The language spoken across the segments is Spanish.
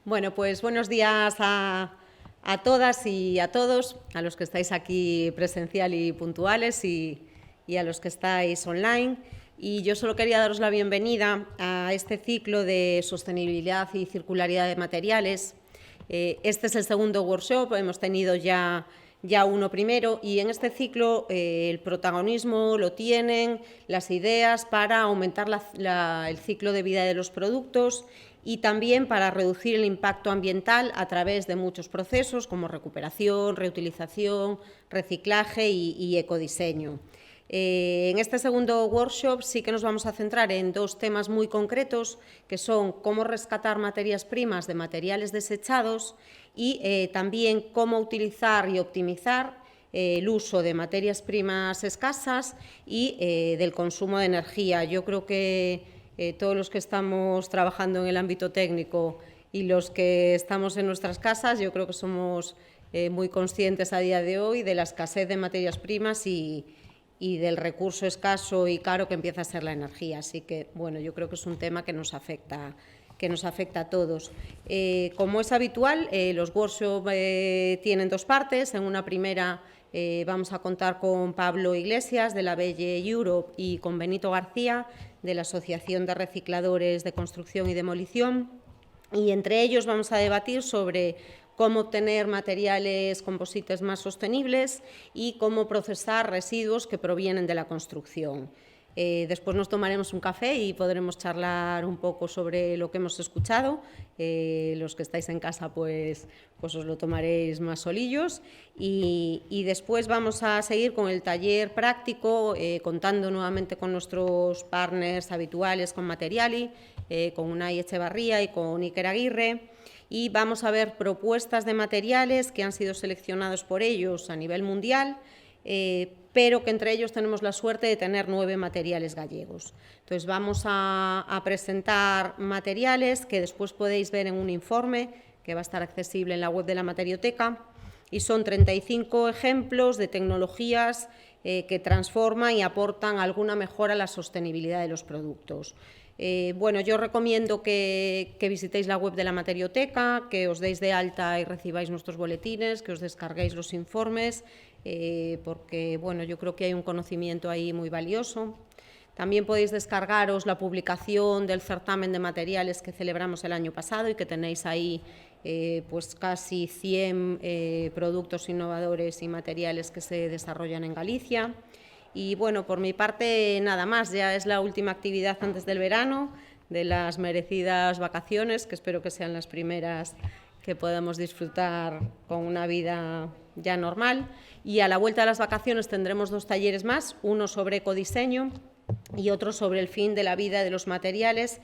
Bueno, pues buenos días a todas y a todos, a los que estáis aquí presencial y puntuales y a los que estáis online. Y yo solo quería daros la bienvenida a este ciclo de sostenibilidad y circularidad de materiales. Este es el segundo workshop, hemos tenido ya uno primero, y en este ciclo el protagonismo lo tienen las ideas para aumentar el ciclo de vida de los productos y también para reducir el impacto ambiental a través de muchos procesos como recuperación, reutilización, reciclaje y ecodiseño. En este segundo workshop sí que nos vamos a centrar en dos temas muy concretos, que son cómo rescatar materias primas de materiales desechados y también cómo utilizar y optimizar el uso de materias primas escasas y del consumo de energía. Yo creo que todos los que estamos trabajando en el ámbito técnico y los que estamos en nuestras casas, yo creo que somos muy conscientes a día de hoy de la escasez de materias primas y del recurso escaso y caro que empieza a ser la energía. Así que, bueno, yo creo que es un tema que nos afecta a todos. Como es habitual, los workshops tienen dos partes. En una primera vamos a contar con Pablo Iglesias, de la Belle Europe, y con Benito García, de la Asociación de Recicladores de Construcción y Demolición. Y entre ellos vamos a debatir sobre cómo obtener materiales composites más sostenibles y cómo procesar residuos que provienen de la construcción. Después nos tomaremos un café y podremos charlar un poco sobre lo que hemos escuchado. Los que estáis en casa pues os lo tomaréis más solillos y después vamos a seguir con el taller práctico, contando nuevamente con nuestros partners habituales, con Materiali, con Unai Echevarría y con Iker Aguirre. Y vamos a ver propuestas de materiales que han sido seleccionados por ellos a nivel mundial, pero que entre ellos tenemos la suerte de tener 9 materiales gallegos. Entonces vamos a presentar materiales que después podéis ver en un informe que va a estar accesible en la web de la Materioteca, y son 35 ejemplos de tecnologías que transforman y aportan alguna mejora a la sostenibilidad de los productos. Bueno, yo recomiendo que visitéis la web de la Materioteca, que os deis de alta y recibáis nuestros boletines, que os descarguéis los informes, porque bueno, yo creo que hay un conocimiento ahí muy valioso. También podéis descargaros la publicación del certamen de materiales que celebramos el año pasado y que tenéis ahí pues casi 100 productos innovadores y materiales que se desarrollan en Galicia. Y bueno, por mi parte nada más, ya es la última actividad antes del verano, de las merecidas vacaciones, que espero que sean las primeras que podamos disfrutar con una vida ya normal. Y a la vuelta de las vacaciones tendremos 2 talleres más, uno sobre ecodiseño y otro sobre el fin de la vida de los materiales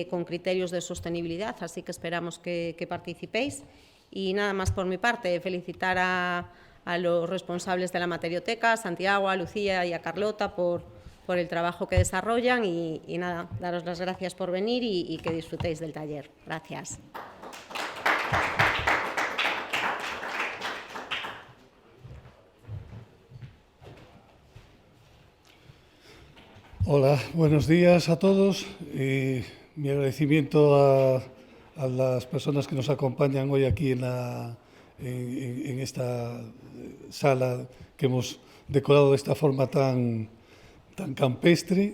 con criterios de sostenibilidad, así que esperamos que participéis. Y nada más por mi parte, felicitar a los responsables de la Materioteca, a Santiago, a Lucía y a Carlota por el trabajo que desarrollan y nada, daros las gracias por venir y que disfrutéis del taller. Gracias. Hola, buenos días a todos. Mi agradecimiento a las personas que nos acompañan hoy aquí en esta sala que hemos decorado de esta forma tan campestre,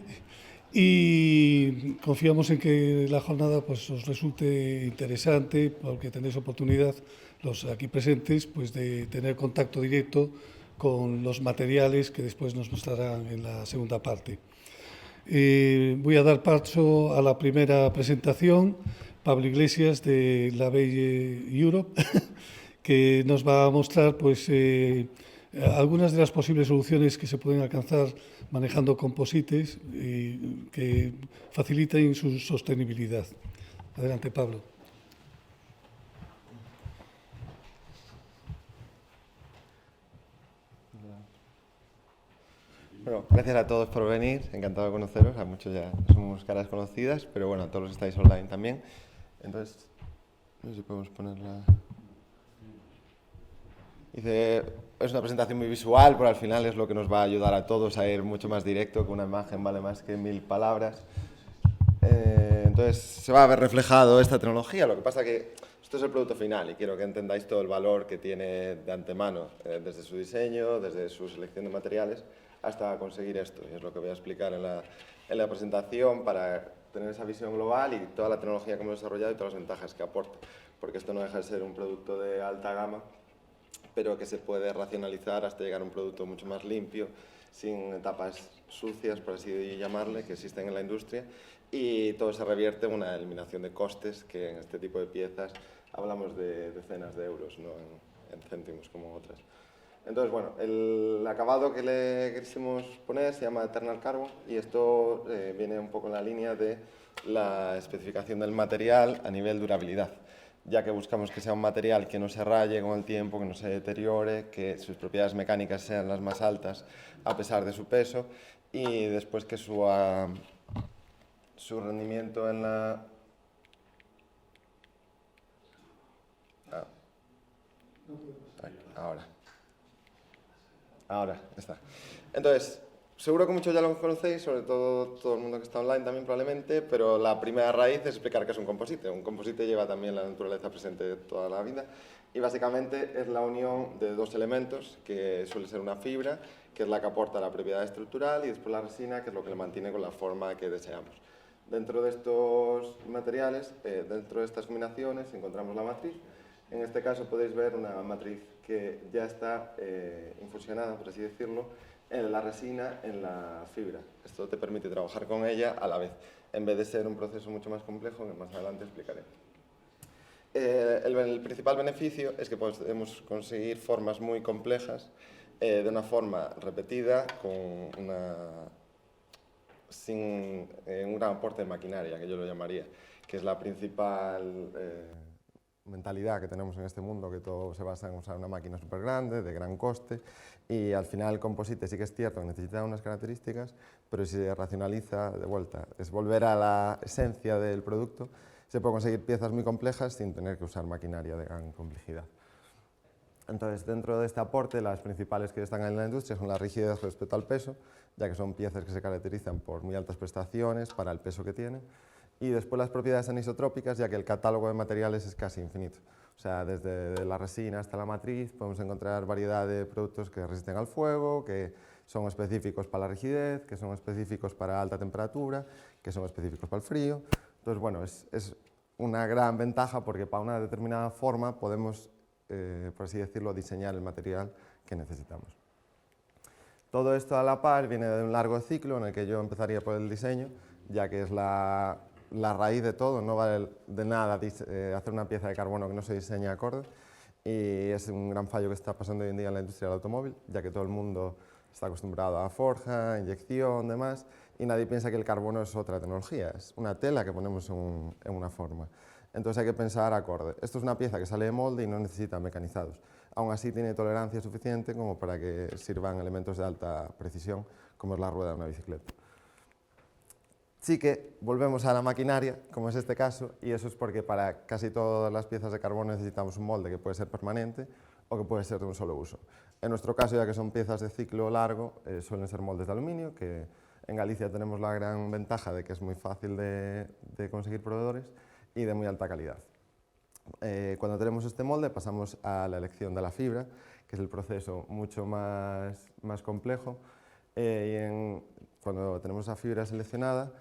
y confiamos en que la jornada pues os resulte interesante, porque tenéis oportunidad, los aquí presentes, pues de tener contacto directo con los materiales que después nos mostrarán en la segunda parte. Voy a dar paso a la primera presentación, Pablo Iglesias, de la Belle Europe, que nos va a mostrar pues, algunas de las posibles soluciones que se pueden alcanzar manejando composites que faciliten su sostenibilidad. Adelante, Pablo. Bueno, gracias a todos por venir, encantado de conoceros, a muchos ya somos caras conocidas, pero bueno, a todos los que estáis online también. Entonces, no sé si podemos ponerla. Es una presentación muy visual, pero al final es lo que nos va a ayudar a todos a ir mucho más directo, que una imagen vale más que 1000 palabras. Entonces, se va a ver reflejado esta tecnología, lo que pasa que Esto es el producto final y quiero que entendáis todo el valor que tiene de antemano, desde su diseño, desde su selección de materiales, hasta conseguir esto. Y es lo que voy a explicar en la presentación para tener esa visión global y toda la tecnología que hemos desarrollado y todas las ventajas que aporta. Porque esto no deja de ser un producto de alta gama, pero que se puede racionalizar hasta llegar a un producto mucho más limpio, sin etapas sucias, por así llamarle, que existen en la industria, y todo se revierte en una eliminación de costes, que en este tipo de piezas hablamos de decenas de euros, no en céntimos como en otras. Entonces, bueno, el acabado que le quisimos poner se llama Eternal Carbon y esto viene un poco en la línea de la especificación del material a nivel durabilidad, ya que buscamos que sea un material que no se raye con el tiempo, que no se deteriore, que sus propiedades mecánicas sean las más altas a pesar de su peso y después que su rendimiento en la... Ahora está. Entonces, seguro que muchos ya lo conocéis, sobre todo el mundo que está online también probablemente, pero la primera raíz es explicar qué es un composite. Un composite lleva también la naturaleza presente toda la vida y básicamente es la unión de dos elementos, que suele ser una fibra, que es la que aporta la propiedad estructural, y después la resina, que es lo que le mantiene con la forma que deseamos. Dentro de estos materiales, dentro de estas combinaciones, encontramos la matriz. En este caso podéis ver una matriz que ya está infusionada, por así decirlo, en la resina, en la fibra. Esto te permite trabajar con ella a la vez, en vez de ser un proceso mucho más complejo, que más adelante explicaré. El principal beneficio es que podemos conseguir formas muy complejas de una forma repetida, sin un gran aporte de maquinaria, que yo lo llamaría, que es la principal mentalidad que tenemos en este mundo, que todo se basa en usar una máquina súper grande, de gran coste, y al final el composite sí que es cierto que necesita unas características, pero si se racionaliza de vuelta, es volver a la esencia del producto, se puede conseguir piezas muy complejas sin tener que usar maquinaria de gran complejidad. Entonces, dentro de este aporte, las principales que están en la industria son la rigidez respecto al peso, ya que son piezas que se caracterizan por muy altas prestaciones para el peso que tienen, y después las propiedades anisotrópicas, ya que el catálogo de materiales es casi infinito. O sea, desde la resina hasta la matriz podemos encontrar variedad de productos que resisten al fuego, que son específicos para la rigidez, que son específicos para alta temperatura, que son específicos para el frío. Entonces, bueno, es una gran ventaja porque para una determinada forma podemos, por así decirlo, diseñar el material que necesitamos. Todo esto a la par viene de un largo ciclo en el que yo empezaría por el diseño, ya que es la raíz de todo. No vale de nada hacer una pieza de carbono que no se diseñe acorde, y es un gran fallo que está pasando hoy en día en la industria del automóvil, ya que todo el mundo está acostumbrado a forja, inyección, demás, y nadie piensa que el carbono es otra tecnología, es una tela que ponemos en una forma. Entonces hay que pensar acorde. Esto es una pieza que sale de molde y no necesita mecanizados. Aún así tiene tolerancia suficiente como para que sirvan elementos de alta precisión, como es la rueda de una bicicleta. Sí que volvemos a la maquinaria, como es este caso, y eso es porque para casi todas las piezas de carbono necesitamos un molde que puede ser permanente o que puede ser de un solo uso. En nuestro caso, ya que son piezas de ciclo largo, suelen ser moldes de aluminio, que en Galicia tenemos la gran ventaja de que es muy fácil de conseguir proveedores y de muy alta calidad. Cuando tenemos este molde pasamos a la elección de la fibra, que es el proceso mucho más complejo, cuando tenemos la fibra seleccionada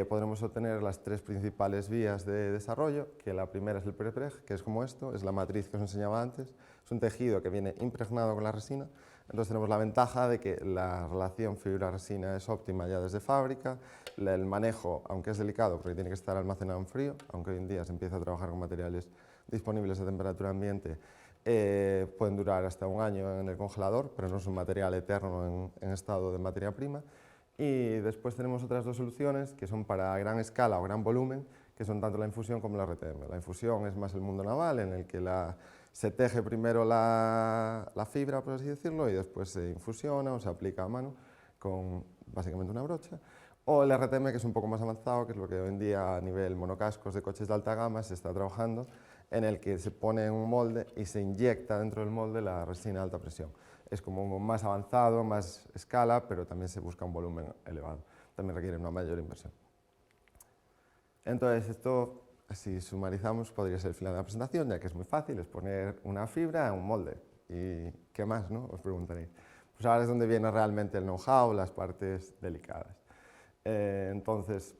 podremos obtener las tres principales vías de desarrollo, que la primera es el prepreg, que es como esto, es la matriz que os enseñaba antes, es un tejido que viene impregnado con la resina, entonces tenemos la ventaja de que la relación fibra-resina es óptima ya desde fábrica, el manejo, aunque es delicado porque tiene que estar almacenado en frío, aunque hoy en día se empieza a trabajar con materiales disponibles a temperatura ambiente, pueden durar hasta un año en el congelador, pero no es un material eterno en estado de materia prima. Y después tenemos otras dos soluciones que son para gran escala o gran volumen, que son tanto la infusión como la RTM. La infusión es más el mundo naval, en el que se teje primero la fibra, por así decirlo, y después se infusiona o se aplica a mano con básicamente una brocha. O el RTM, que es un poco más avanzado, que es lo que hoy en día a nivel monocascos de coches de alta gama se está trabajando, en el que se pone en un molde y se inyecta dentro del molde la resina a alta presión. Es como más avanzado, más escala, pero también se busca un volumen elevado. También requiere una mayor inversión. Entonces, esto así sumarizamos, podría ser el final de la presentación, ya que es muy fácil, es poner una fibra en un molde. ¿Y qué más, no? Os preguntaréis. Pues ahora es donde viene realmente el know-how, las partes delicadas. Entonces,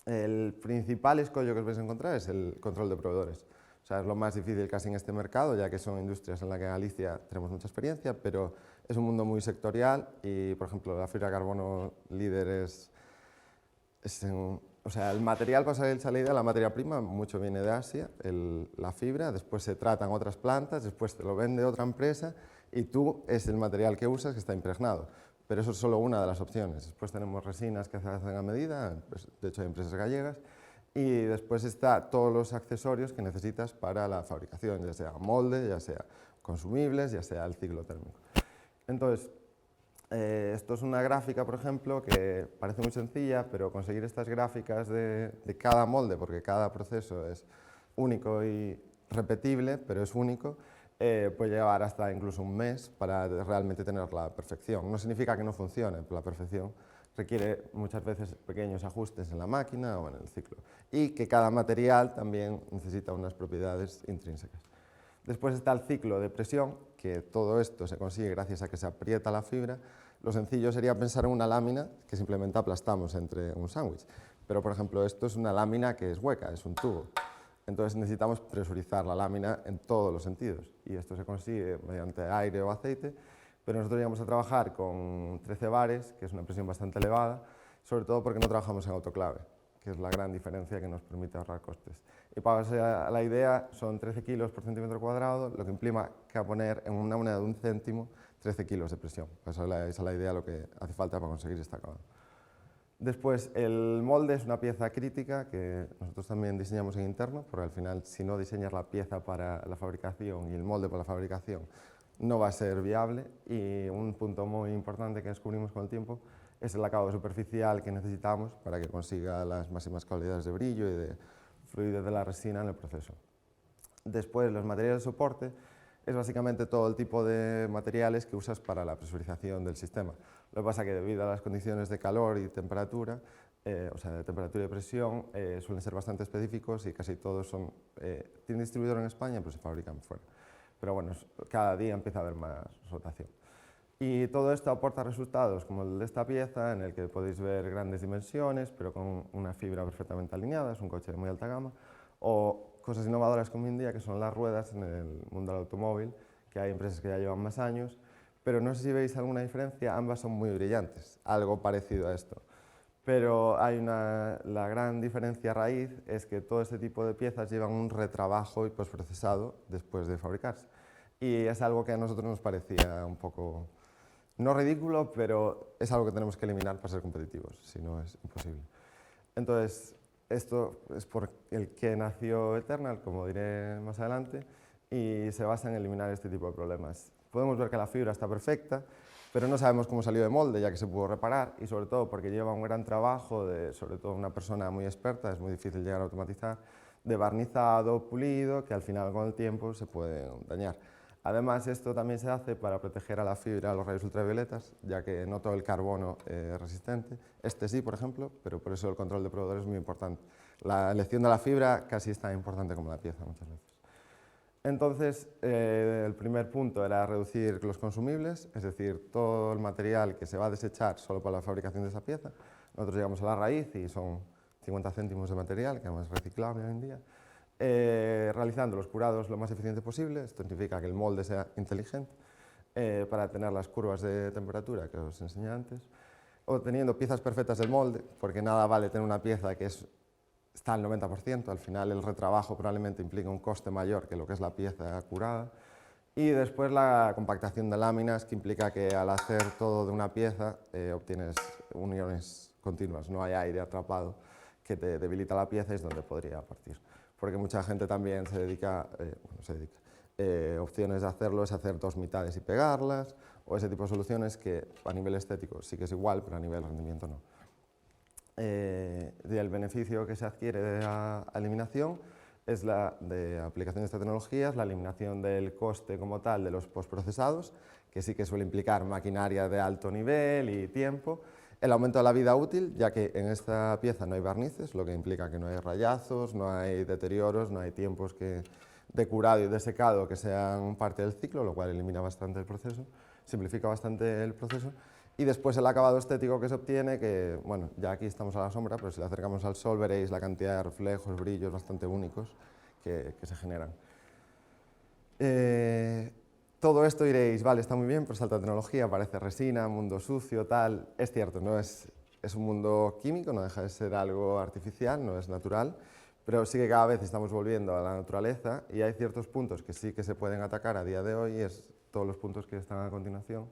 el principal escollo que os vais a encontrar es el control de proveedores. O sea, es lo más difícil casi en este mercado, ya que son industrias en las que en Galicia tenemos mucha experiencia, pero es un mundo muy sectorial y, por ejemplo, la fibra de carbono líder o sea, el material para salir salida, la materia prima, mucho viene de Asia, la fibra, después se tratan otras plantas, después te lo vende otra empresa y tú es el material que usas que está impregnado. Pero eso es solo una de las opciones. Después tenemos resinas que se hacen a medida, pues, de hecho hay empresas gallegas, y después está todos los accesorios que necesitas para la fabricación, ya sea molde, ya sea consumibles, ya sea el ciclo térmico. Entonces, esto es una gráfica, por ejemplo, que parece muy sencilla, pero conseguir estas gráficas de cada molde, porque cada proceso es único y repetible, pero es único, puede llevar hasta incluso un mes para realmente tener la perfección. No significa que no funcione, pero la perfección requiere muchas veces pequeños ajustes en la máquina o en el ciclo. Y que cada material también necesita unas propiedades intrínsecas. Después está el ciclo de presión, que todo esto se consigue gracias a que se aprieta la fibra. Lo sencillo sería pensar en una lámina que simplemente aplastamos entre un sándwich. Pero, por ejemplo, esto es una lámina que es hueca, es un tubo. Entonces necesitamos presurizar la lámina en todos los sentidos. Y esto se consigue mediante aire o aceite. Pero nosotros íbamos a trabajar con 13 bares, que es una presión bastante elevada, sobre todo porque no trabajamos en autoclave, que es la gran diferencia que nos permite ahorrar costes. Y para hacer la idea, son 13 kilos por centímetro cuadrado, lo que implica que a poner en una moneda de 1 céntimo 13 kilos de presión. Esa es la idea, lo que hace falta para conseguir este acabado. Después, el molde es una pieza crítica que nosotros también diseñamos en interno, porque al final, si no diseñas la pieza para la fabricación y el molde para la fabricación, no va a ser viable. Y un punto muy importante que descubrimos con el tiempo es el acabado superficial que necesitamos para que consiga las máximas cualidades de brillo y de fluidez de la resina en el proceso. Después, los materiales de soporte es básicamente todo el tipo de materiales que usas para la presurización del sistema. Lo que pasa es que debido a las condiciones de calor y temperatura, o sea, de temperatura y presión, suelen ser bastante específicos y casi todos tienen distribuidor en España, pero se fabrican fuera. Pero bueno, cada día empieza a haber más rotación. Y todo esto aporta resultados como el de esta pieza, en el que podéis ver grandes dimensiones, pero con una fibra perfectamente alineada, es un coche de muy alta gama, o cosas innovadoras como hoy en día, que son las ruedas en el mundo del automóvil, que hay empresas que ya llevan más años, pero no sé si veis alguna diferencia, ambas son muy brillantes, algo parecido a esto. Pero la gran diferencia raíz es que todo este tipo de piezas llevan un retrabajo y postprocesado después de fabricarse. Y es algo que a nosotros nos parecía un poco, no ridículo, pero es algo que tenemos que eliminar para ser competitivos, si no es imposible. Entonces, esto es por el que nació Eternal, como diré más adelante, y se basa en eliminar este tipo de problemas. Podemos ver que la fibra está perfecta, pero no sabemos cómo salió de molde, ya que se pudo reparar, y sobre todo porque lleva un gran trabajo, sobre todo una persona muy experta, es muy difícil llegar a automatizar, de barnizado, pulido, que al final con el tiempo se puede dañar. Además, esto también se hace para proteger a la fibra a los rayos ultravioletas, ya que no todo el carbono es resistente. Este sí, por ejemplo, pero por eso el control de proveedores es muy importante. La elección de la fibra casi es tan importante como la pieza muchas veces. Entonces, el primer punto era reducir los consumibles, es decir, todo el material que se va a desechar solo para la fabricación de esa pieza. Nosotros llegamos a la raíz y son 50 céntimos de material, que además es reciclable hoy en día. Realizando los curados lo más eficiente posible, esto significa que el molde sea inteligente, para tener las curvas de temperatura que os enseñé antes, obteniendo piezas perfectas del molde, porque nada vale tener una pieza que está al 90%, al final el retrabajo probablemente implica un coste mayor que lo que es la pieza curada, y después la compactación de láminas, que implica que al hacer todo de una pieza obtienes uniones continuas, no hay aire atrapado que te debilita la pieza y es donde podría partir. Porque mucha gente también se dedica, opciones de hacerlo es hacer dos mitades y pegarlas, o ese tipo de soluciones que a nivel estético sí que es igual, pero a nivel rendimiento no. Y el beneficio que se adquiere de la eliminación es de aplicación de esta tecnología, es la eliminación del coste como tal de los postprocesados, que sí que suele implicar maquinaria de alto nivel y tiempo, El aumento de la vida útil, ya que en esta pieza no hay barnices, lo que implica que no hay rayazos, no hay deterioros, no hay tiempos de curado y de secado que sean parte del ciclo, lo cual elimina bastante el proceso, simplifica bastante el proceso. Y después el acabado estético que se obtiene, que bueno, ya aquí estamos a la sombra, pero si le acercamos al sol veréis la cantidad de reflejos, brillos bastante únicos que se generan. Todo esto diréis, vale, está muy bien, pero es alta tecnología, parece resina, mundo sucio, tal. Es cierto, no es un mundo químico, no deja de ser algo artificial, no es natural, pero sí que cada vez estamos volviendo a la naturaleza y hay ciertos puntos que sí que se pueden atacar a día de hoy, y es todos los puntos que están a continuación,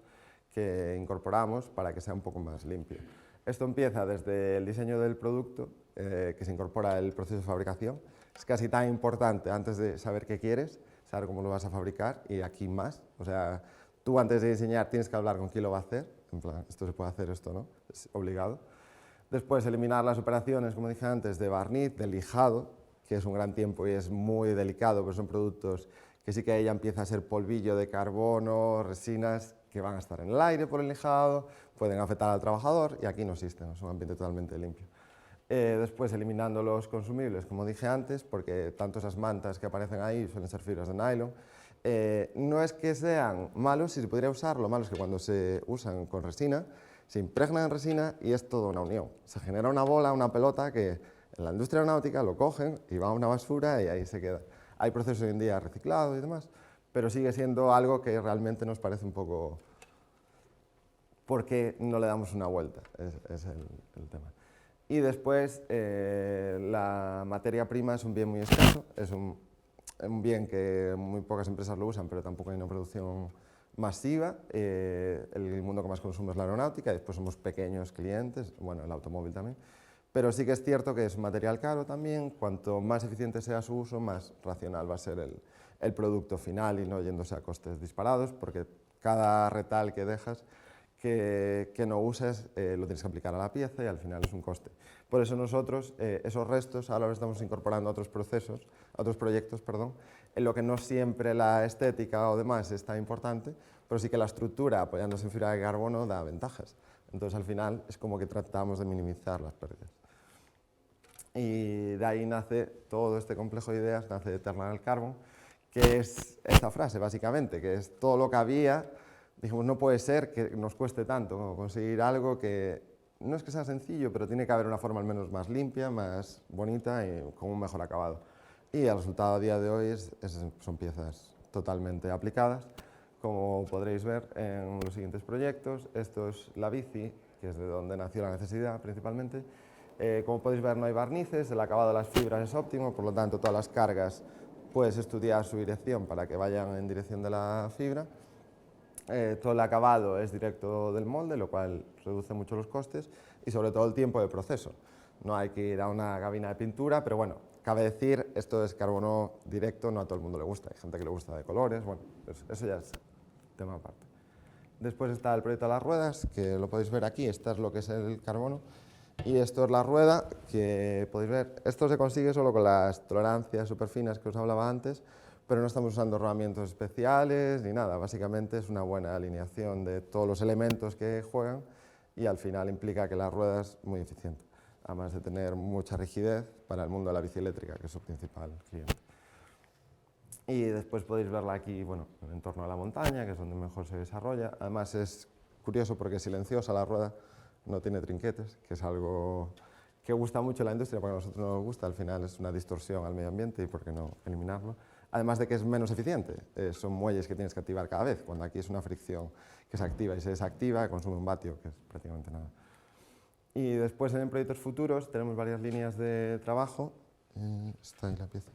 que incorporamos para que sea un poco más limpio. Esto empieza desde el diseño del producto, que se incorpora el proceso de fabricación. Es casi tan importante antes de saber qué quieres, saber cómo lo vas a fabricar, y aquí más. O sea, tú antes de diseñar tienes que hablar con quién lo va a hacer, en plan, esto se puede hacer, esto no, es obligado. Después, eliminar las operaciones, como dije antes, de barniz, de lijado, que es un gran tiempo y es muy delicado, pero son productos que sí que ahí ya empieza a ser polvillo de carbono, resinas que van a estar en el aire por el lijado, pueden afectar al trabajador, y aquí no existen, es un ambiente totalmente limpio. Después, eliminando los consumibles, como dije antes, porque tanto esas mantas que aparecen ahí suelen ser fibras de nylon. No es que sean malos, si se podría usar, lo malo es que cuando se usan con resina, se impregnan en resina y es toda una unión. Se genera una bola, una pelota que en la industria aeronáutica lo cogen y va a una basura y ahí se queda. Hay procesos hoy en día reciclados y demás, pero sigue siendo algo que realmente nos parece un poco... ¿Por qué no le damos una vuelta? Es el tema. Y después, la materia prima es un bien muy escaso, es un bien que muy pocas empresas lo usan, pero tampoco hay una producción masiva. El mundo que más consume es la aeronáutica, y después somos pequeños clientes, bueno, el automóvil también. Pero sí que es cierto que es un material caro también. Cuanto más eficiente sea su uso, más racional va a ser el producto final, y no yéndose a costes disparados, porque cada retal que dejas que no uses, lo tienes que aplicar a la pieza y al final es un coste. Por eso nosotros, esos restos, ahora los estamos incorporando a otros procesos, a otros proyectos, perdón, en lo que no siempre la estética o demás es tan importante, pero sí que la estructura, apoyándose en fibra de carbono, da ventajas. Entonces, al final, es como que tratamos de minimizar las pérdidas. Y de ahí nace todo este complejo de ideas, nace Eternal Carbon, que es esta frase, básicamente, que es todo lo que había. Dijimos, no puede ser que nos cueste tanto conseguir algo que no es que sea sencillo, pero tiene que haber una forma al menos más limpia, más bonita y con un mejor acabado. Y el resultado a día de hoy son piezas totalmente aplicadas, como podréis ver en los siguientes proyectos. Esto es la bici, que es de donde nació la necesidad principalmente. Como podéis ver, no hay barnices, el acabado de las fibras es óptimo, por lo tanto todas las cargas puedes estudiar su dirección para que vayan en dirección de la fibra. Todo el acabado es directo del molde, lo cual reduce mucho los costes y sobre todo el tiempo de proceso. No hay que ir a una cabina de pintura, pero bueno, cabe decir, esto es carbono directo, no a todo el mundo le gusta, hay gente que le gusta de colores, bueno, eso ya es tema aparte. Después está el proyecto de las ruedas, que lo podéis ver aquí, esta es lo que es el carbono, y esto es la rueda, que podéis ver, esto se consigue solo con las tolerancias superfinas que os hablaba antes, pero no estamos usando rodamientos especiales ni nada, básicamente es una buena alineación de todos los elementos que juegan y al final implica que la rueda es muy eficiente, además de tener mucha rigidez para el mundo de la bici eléctrica, que es su principal cliente. Y después podéis verla aquí, bueno, en torno a la montaña, que es donde mejor se desarrolla. Además es curioso porque es silenciosa la rueda, no tiene trinquetes, que es algo que gusta mucho a la industria, porque a nosotros no nos gusta, al final es una distorsión al medio ambiente y por qué no eliminarlo. Además de que es menos eficiente, son muelles que tienes que activar cada vez, cuando aquí es una fricción que se activa y se desactiva, consume un vatio, que es prácticamente nada. Y después en proyectos futuros tenemos varias líneas de trabajo, está ahí la pieza,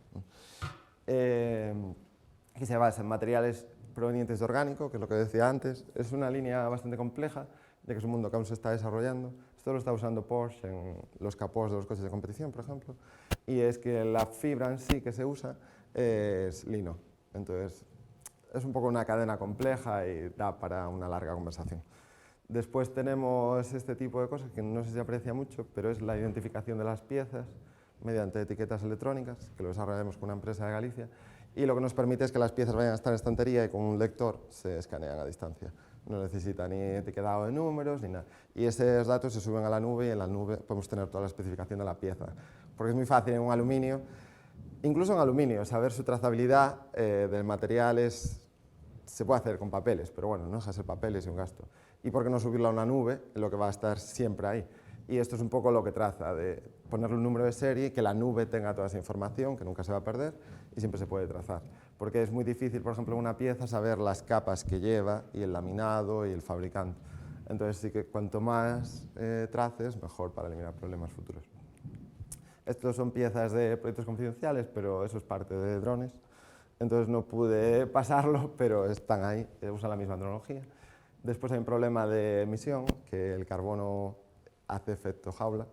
que se basa en materiales provenientes de orgánico, que es lo que decía antes. Es una línea bastante compleja, ya que es un mundo que aún se está desarrollando. Esto lo está usando Porsche en los capós de los coches de competición, por ejemplo, y es que la fibra en sí que se usa es lino. Entonces, es un poco una cadena compleja y da para una larga conversación. Después tenemos este tipo de cosas que no sé si se aprecia mucho, pero es la identificación de las piezas mediante etiquetas electrónicas, que lo desarrollamos con una empresa de Galicia, y lo que nos permite es que las piezas vayan a estar en estantería y con un lector se escanean a distancia. no necesita ni etiquetado de números ni nada. Y esos datos se suben a la nube y en la nube podemos tener toda la especificación de la pieza. Porque es muy fácil en un aluminio, incluso en aluminio, saber su trazabilidad de materiales se puede hacer con papeles, pero bueno, no deja de ser papeles y un gasto. ¿Y por qué no subirlo a una nube, lo que va a estar siempre ahí? Y esto es un poco lo que traza, de ponerle un número de serie, que la nube tenga toda esa información, que nunca se va a perder, y siempre se puede trazar. Porque es muy difícil, por ejemplo, en una pieza saber las capas que lleva, y el laminado, y el fabricante. Entonces sí que cuanto más traces, mejor para eliminar problemas futuros. Estos son piezas de proyectos confidenciales, pero eso es parte de drones. Entonces no pude pasarlo, pero están ahí, usan la misma tecnología. Después hay un problema de emisión, que el carbono hace efecto jaula.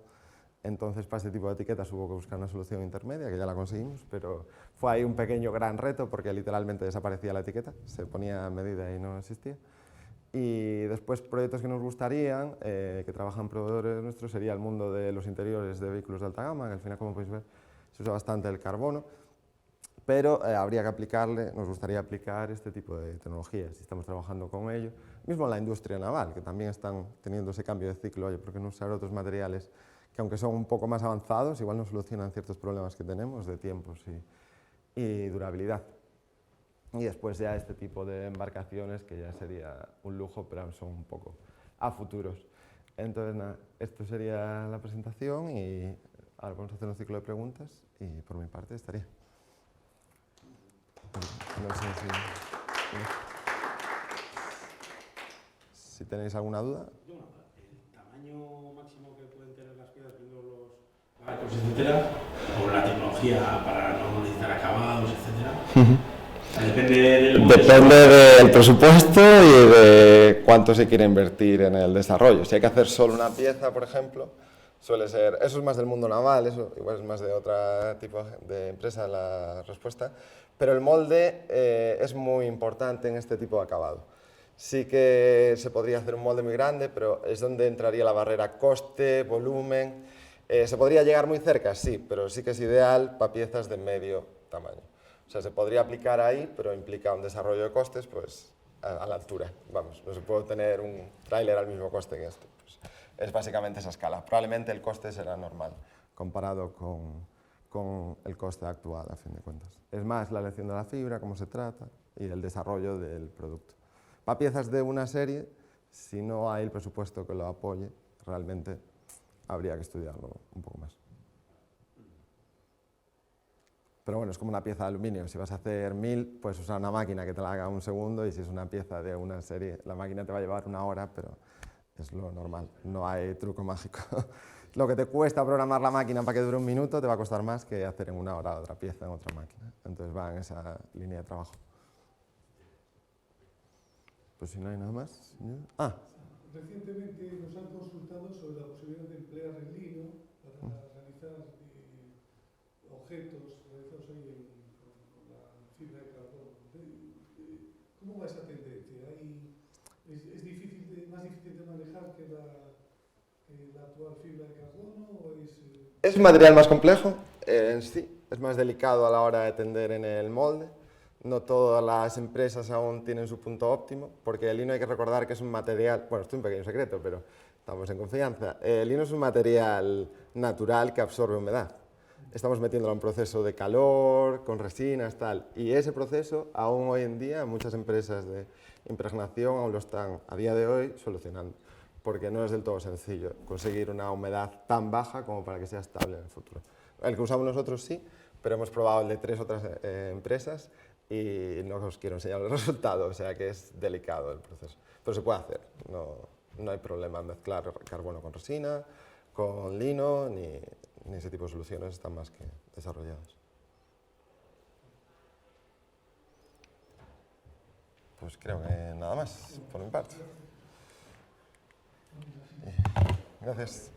Entonces, para ese tipo de etiquetas hubo que buscar una solución intermedia, que ya la conseguimos, pero fue ahí un pequeño gran reto, porque literalmente desaparecía la etiqueta, se ponía a medida y no existía. Y después, proyectos que nos gustarían, que trabajan proveedores nuestros, sería el mundo de los interiores de vehículos de alta gama, que al final, como podéis ver, se usa bastante el carbono, pero habría que aplicarle, nos gustaría aplicar este tipo de tecnologías, y estamos trabajando con ello. Mismo en la industria naval, que también están teniendo ese cambio de ciclo, oye, ¿por qué no usar otros materiales que, aunque son un poco más avanzados, igual nos solucionan ciertos problemas que tenemos de tiempos y durabilidad? Y después ya este tipo de embarcaciones, que ya sería un lujo, pero son un poco a futuros. Entonces, nada, esto sería la presentación y ahora vamos a hacer un ciclo de preguntas y por mi parte estaría. No sé si tenéis alguna duda. ¿El tamaño máximo que pueden tener las piezas viendo los barcos, etcétera, o la tecnología para no necesitar acabados, etcétera? Depende del presupuesto y de cuánto se quiere invertir en el desarrollo. Si hay que hacer solo una pieza, por ejemplo, suele ser, eso es más del mundo naval, eso igual es más de otro tipo de empresa la respuesta, pero el molde es muy importante en este tipo de acabado. Sí que se podría hacer un molde muy grande, pero es donde entraría la barrera coste, volumen. ¿Se podría llegar muy cerca? Sí, pero sí que es ideal para piezas de medio tamaño. O sea, se podría aplicar ahí, pero implica un desarrollo de costes pues, a la altura. Vamos, no se puede tener un tráiler al mismo coste que este. Pues, es básicamente esa escala. Probablemente el coste será normal comparado con el coste actual, a fin de cuentas. Es más la elección de la fibra, cómo se trata y el desarrollo del producto. Para piezas de una serie, si no hay el presupuesto que lo apoye, realmente habría que estudiarlo un poco más. Pero bueno, es como una pieza de aluminio. Si vas a hacer 1000, puedes usar una máquina que te la haga un segundo, y si es una pieza de una serie, la máquina te va a llevar 1 hora, pero es lo normal, no hay truco mágico. Lo que te cuesta programar la máquina para que dure 1 minuto te va a costar más que hacer en 1 hora otra pieza en otra máquina. Entonces va en esa línea de trabajo. Pues si no hay nada más. Recientemente nos han consultado sobre la posibilidad de emplear el lino para realizar objetos realizados ahí con la fibra de carbono. ¿Cómo va esa tendencia? ¿Es difícil más difícil de manejar que la actual fibra de carbono? ¿Es un material más complejo? Sí, es más delicado a la hora de tender en el molde. No todas las empresas aún tienen su punto óptimo, porque el lino hay que recordar que es un material, bueno, esto es un pequeño secreto, pero estamos en confianza. El lino es un material natural que absorbe humedad. Estamos metiéndolo en un proceso de calor, con resinas, tal, y ese proceso aún hoy en día muchas empresas de impregnación aún lo están a día de hoy solucionando, porque no es del todo sencillo conseguir una humedad tan baja como para que sea estable en el futuro. El que usamos nosotros sí, pero hemos probado el de 3 otras empresas y no os quiero enseñar el resultado, o sea que es delicado el proceso. Pero se puede hacer, no hay problema en mezclar carbono con resina, con lino, ni ese tipo de soluciones están más que desarrolladas. Pues creo que nada más, por mi parte. Gracias.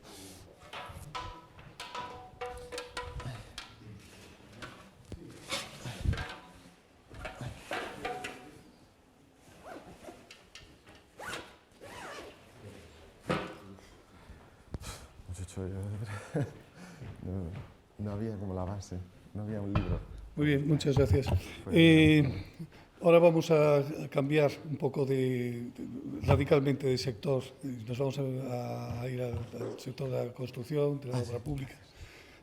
No había como la base, no había un libro. Muy bien, muchas gracias. Ahora vamos a cambiar un poco radicalmente de sector. Nos vamos a ir al sector de la construcción, de la obra pública.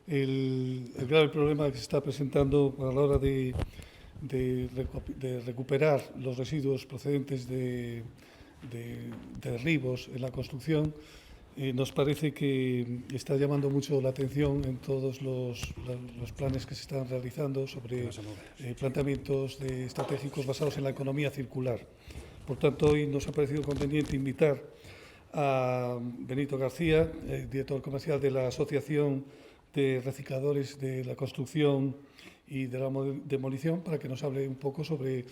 El grave problema que se está presentando a la hora de recuperar los residuos procedentes de derribos en la construcción nos parece que está llamando mucho la atención en todos los planes que se están realizando sobre planteamientos estratégicos basados en la economía circular. Por tanto, hoy nos ha parecido conveniente invitar a Benito García, director comercial de la Asociación de Recicladores de la Construcción y de la Demolición, para que nos hable un poco sobre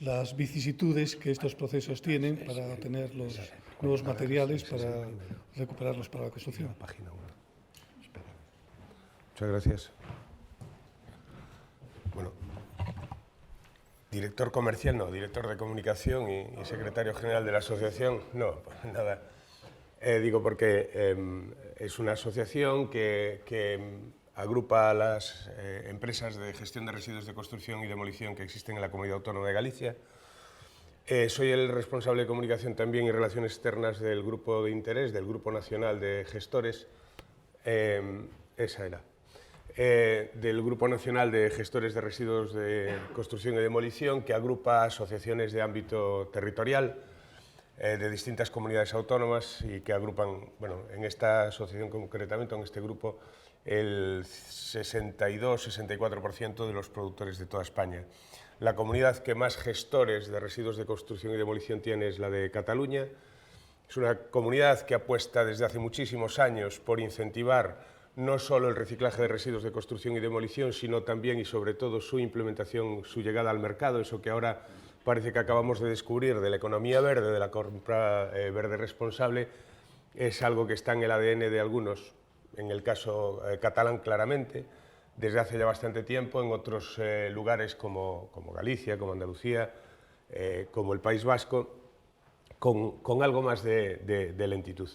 las vicisitudes que estos procesos tienen para obtener los nuevos materiales para recuperarlos para la construcción. Muchas gracias. Bueno, director comercial no, director de comunicación y secretario general de la asociación, no, pues nada. Digo porque es una asociación que agrupa a las empresas de gestión de residuos de construcción y demolición que existen en la Comunidad Autónoma de Galicia. Soy el responsable de comunicación también y relaciones externas del grupo de interés, del Grupo Nacional de Gestores, del Grupo Nacional de Gestores de Residuos de Construcción y Demolición, que agrupa asociaciones de ámbito territorial de distintas comunidades autónomas y que agrupan, bueno, en esta asociación concretamente, en este grupo, el 62-64% de los productores de toda España. La comunidad que más gestores de residuos de construcción y demolición tiene es la de Cataluña. Es una comunidad que apuesta desde hace muchísimos años por incentivar no solo el reciclaje de residuos de construcción y demolición, sino también y sobre todo su implementación, su llegada al mercado, eso que ahora parece que acabamos de descubrir de la economía verde, de la compra verde responsable, es algo que está en el ADN de algunos, en el caso catalán claramente, desde hace ya bastante tiempo, en otros lugares como Galicia, como Andalucía, como el País Vasco, con algo más de lentitud.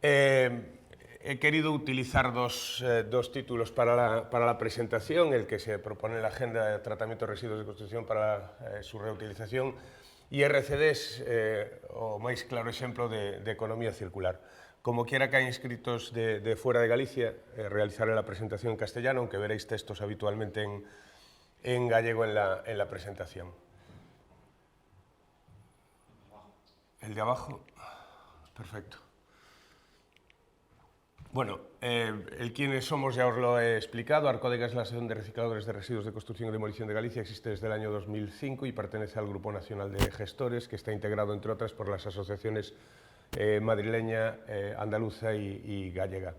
He querido utilizar dos títulos para la presentación, el que se propone en la Agenda de Tratamiento de Residuos de Construcción para su reutilización y RCDs, o máis claro exemplo de economía circular. Como quiera que hay inscritos de fuera de Galicia, realizaré la presentación en castellano, aunque veréis textos habitualmente en gallego en la presentación. ¿El de abajo? Perfecto. Bueno, el quiénes somos ya os lo he explicado. Arcodega es la Asociación de Recicladores de Residuos de Construcción y Demolición de Galicia, existe desde el año 2005 y pertenece al Grupo Nacional de Gestores, que está integrado, entre otras, por las asociaciones madrileña, andaluza y gallega.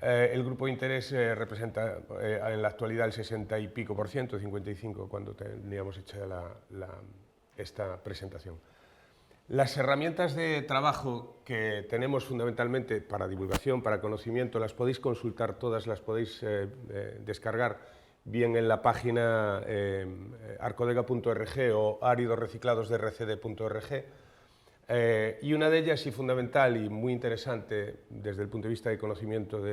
El grupo de interés representa en la actualidad el 60 y pico %, 55% cuando teníamos hecha esta presentación. Las herramientas de trabajo que tenemos fundamentalmente para divulgación, para conocimiento, las podéis consultar todas, las podéis descargar bien en la página arcodega.org o áridosrecicladosdercd.org. Y una de ellas, y fundamental y muy interesante desde el punto de vista de conocimiento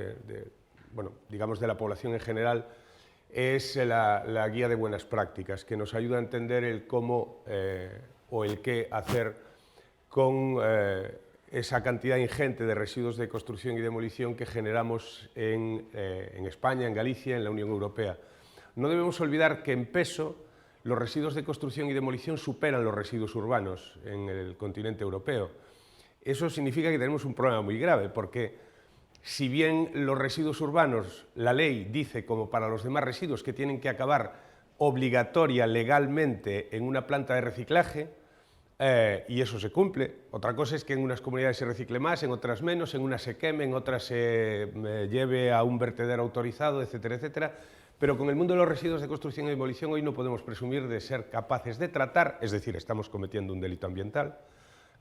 bueno, digamos de la población en general, es la guía de buenas prácticas, que nos ayuda a entender el cómo o el qué hacer con esa cantidad ingente de residuos de construcción y demolición que generamos en España, en Galicia, en la Unión Europea. No debemos olvidar que en peso los residuos de construcción y demolición superan los residuos urbanos en el continente europeo. Eso significa que tenemos un problema muy grave, porque si bien los residuos urbanos, la ley dice, como para los demás residuos, que tienen que acabar obligatoria legalmente en una planta de reciclaje, y eso se cumple. Otra cosa es que en unas comunidades se recicle más, en otras menos, en unas se queme, en otras se lleve a un vertedero autorizado, etcétera, etcétera. Pero con el mundo de los residuos de construcción y demolición hoy no podemos presumir de ser capaces de tratar, es decir, estamos cometiendo un delito ambiental,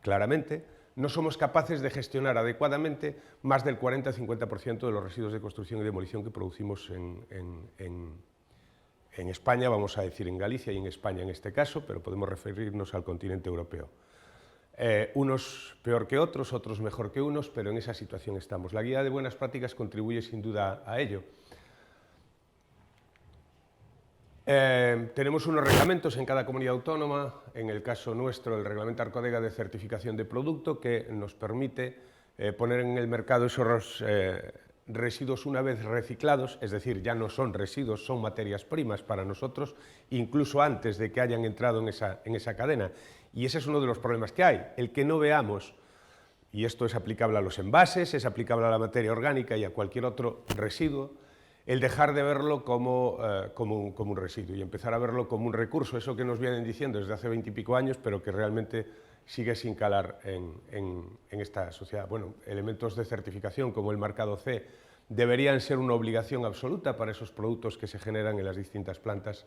claramente. No somos capaces de gestionar adecuadamente más del 40-50% de los residuos de construcción y demolición que producimos en España, vamos a decir en Galicia y en España en este caso, pero podemos referirnos al continente europeo. Unos peor que otros, otros mejor que unos, pero en esa situación estamos. La guía de buenas prácticas contribuye sin duda a ello. Tenemos unos reglamentos en cada comunidad autónoma, en el caso nuestro el Reglamento Arcodega de certificación de producto, que nos permite poner en el mercado esos residuos una vez reciclados, es decir, ya no son residuos, son materias primas para nosotros, incluso antes de que hayan entrado en esa cadena. Y ese es uno de los problemas que hay, el que no veamos, y esto es aplicable a los envases, es aplicable a la materia orgánica y a cualquier otro residuo, el dejar de verlo como un residuo y empezar a verlo como un recurso, eso que nos vienen diciendo desde hace 20 y pico años, pero que realmente sigue sin calar en esta sociedad. Bueno, elementos de certificación como el marcado C deberían ser una obligación absoluta para esos productos que se generan en las distintas plantas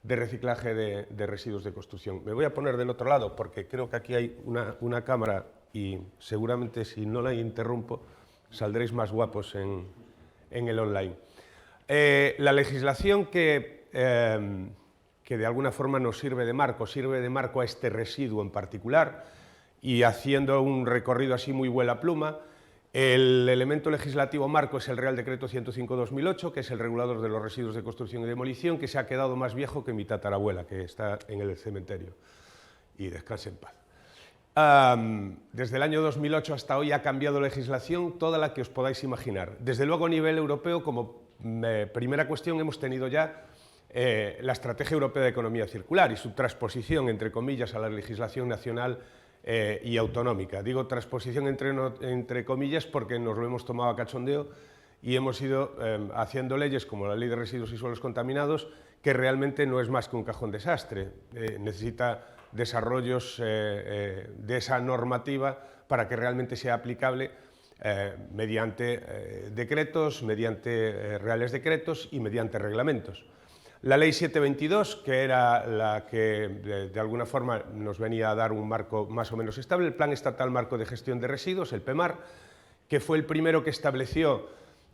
de reciclaje de residuos de construcción. Me voy a poner del otro lado porque creo que aquí hay una cámara y seguramente si no la interrumpo saldréis más guapos en el online. La legislación que de alguna forma nos sirve de marco a este residuo en particular, y haciendo un recorrido así muy vuela pluma, el elemento legislativo marco es el Real Decreto 105/2008, que es el regulador de los residuos de construcción y demolición, que se ha quedado más viejo que mi tatarabuela, que está en el cementerio, y descanse en paz. Desde el año 2008 hasta hoy ha cambiado legislación, toda la que os podáis imaginar. Desde luego a nivel europeo, como primera cuestión, hemos tenido ya la Estrategia Europea de Economía Circular y su transposición, entre comillas, a la legislación nacional y autonómica. Digo transposición entre comillas porque nos lo hemos tomado a cachondeo y hemos ido haciendo leyes como la Ley de Residuos y Suelos Contaminados, que realmente no es más que un cajón desastre. Necesita desarrollos de esa normativa para que realmente sea aplicable mediante decretos, mediante reales decretos y mediante reglamentos. La Ley 722, que era la que de alguna forma nos venía a dar un marco más o menos estable, el Plan Estatal Marco de Gestión de Residuos, el PEMAR, que fue el primero que estableció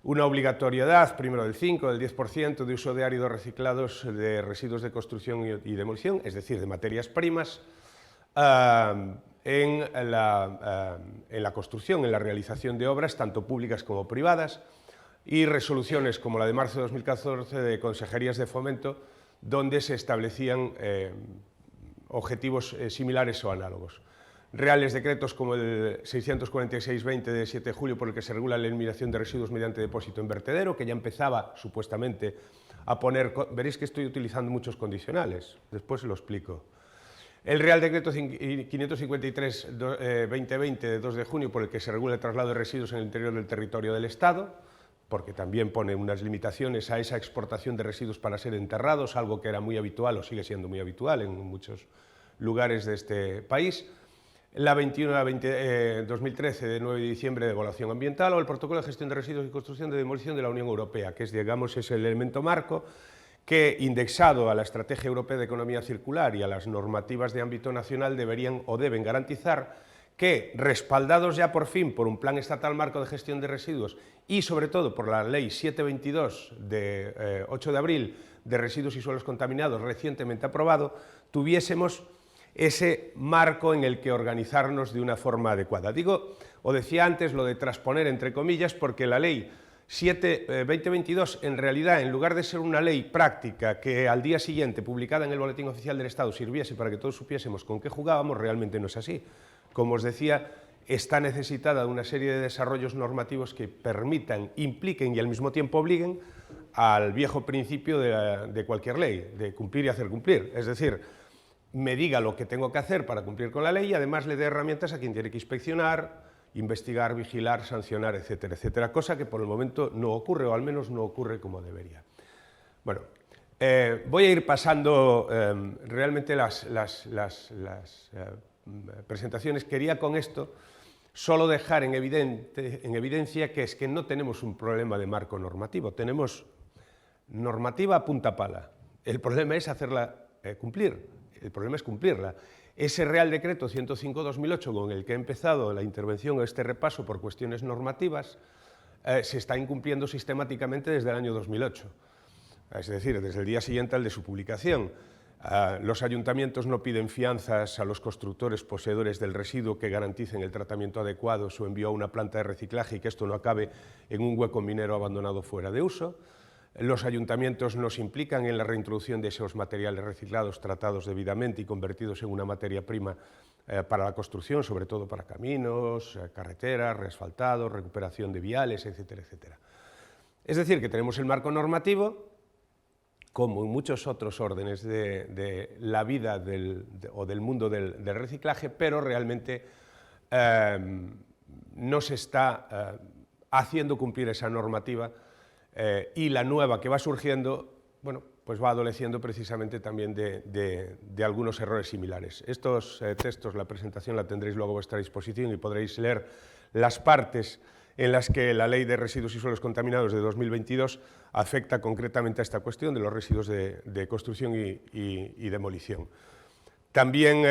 una obligatoriedad, primero del 5, del 10% de uso de áridos reciclados de residuos de construcción y demolición, es decir, de materias primas, en la construcción, en la realización de obras, tanto públicas como privadas, y resoluciones como la de marzo de 2014 de Consejerías de Fomento, donde se establecían objetivos similares o análogos. Reales decretos como el 646/20 de 7 de julio por el que se regula la eliminación de residuos mediante depósito en vertedero, que ya empezaba supuestamente a poner... Veréis que estoy utilizando muchos condicionales, después lo explico. El Real Decreto 553/2020 de 2 de junio por el que se regula el traslado de residuos en el interior del territorio del Estado, porque también pone unas limitaciones a esa exportación de residuos para ser enterrados, algo que era muy habitual o sigue siendo muy habitual en muchos lugares de este país. La 21/2013 de 9 de diciembre de evaluación ambiental o el Protocolo de Gestión de Residuos y Construcción de Demolición de la Unión Europea, que es, digamos, es el elemento marco que, indexado a la Estrategia Europea de Economía Circular y a las normativas de ámbito nacional, deberían o deben garantizar que, respaldados ya por fin por un Plan Estatal Marco de Gestión de Residuos y sobre todo por la Ley 722 de 8 de abril de Residuos y Suelos Contaminados recientemente aprobado, tuviésemos ese marco en el que organizarnos de una forma adecuada. Digo, o decía antes, lo de transponer entre comillas, porque la Ley 2022, en realidad, en lugar de ser una ley práctica que al día siguiente, publicada en el Boletín Oficial del Estado, sirviese para que todos supiésemos con qué jugábamos, realmente no es así. Como os decía, está necesitada de una serie de desarrollos normativos que permitan, impliquen y al mismo tiempo obliguen al viejo principio de cualquier ley, de cumplir y hacer cumplir. Es decir, me diga lo que tengo que hacer para cumplir con la ley y además le dé herramientas a quien tiene que inspeccionar, investigar, vigilar, sancionar, etcétera, etcétera, cosa que por el momento no ocurre, o al menos no ocurre como debería. Bueno, voy a ir pasando realmente las presentaciones. Quería con esto solo dejar en evidencia que es que no tenemos un problema de marco normativo, tenemos normativa a punta pala. El problema es hacerla cumplir. El problema es cumplirla. Ese Real Decreto 105/2008, con el que he empezado la intervención o este repaso por cuestiones normativas, se está incumpliendo sistemáticamente desde el año 2008. Es decir, desde el día siguiente al de su publicación. Los ayuntamientos no piden fianzas a los constructores poseedores del residuo que garanticen el tratamiento adecuado, su envío a una planta de reciclaje y que esto no acabe en un hueco minero abandonado fuera de uso. Los ayuntamientos nos implican en la reintroducción de esos materiales reciclados, tratados debidamente y convertidos en una materia prima para la construcción, sobre todo para caminos, carreteras, reasfaltados, recuperación de viales, etcétera, etcétera. Es decir, que tenemos el marco normativo, como en muchos otros órdenes de la vida o del mundo del reciclaje, pero realmente no se está haciendo cumplir esa normativa y la nueva que va surgiendo, bueno, pues va adoleciendo precisamente también de algunos errores similares. Estos textos, la presentación la tendréis luego a vuestra disposición y podréis leer las partes en las que la Ley de Residuos y Suelos Contaminados de 2022 afecta concretamente a esta cuestión de los residuos de construcción y demolición. También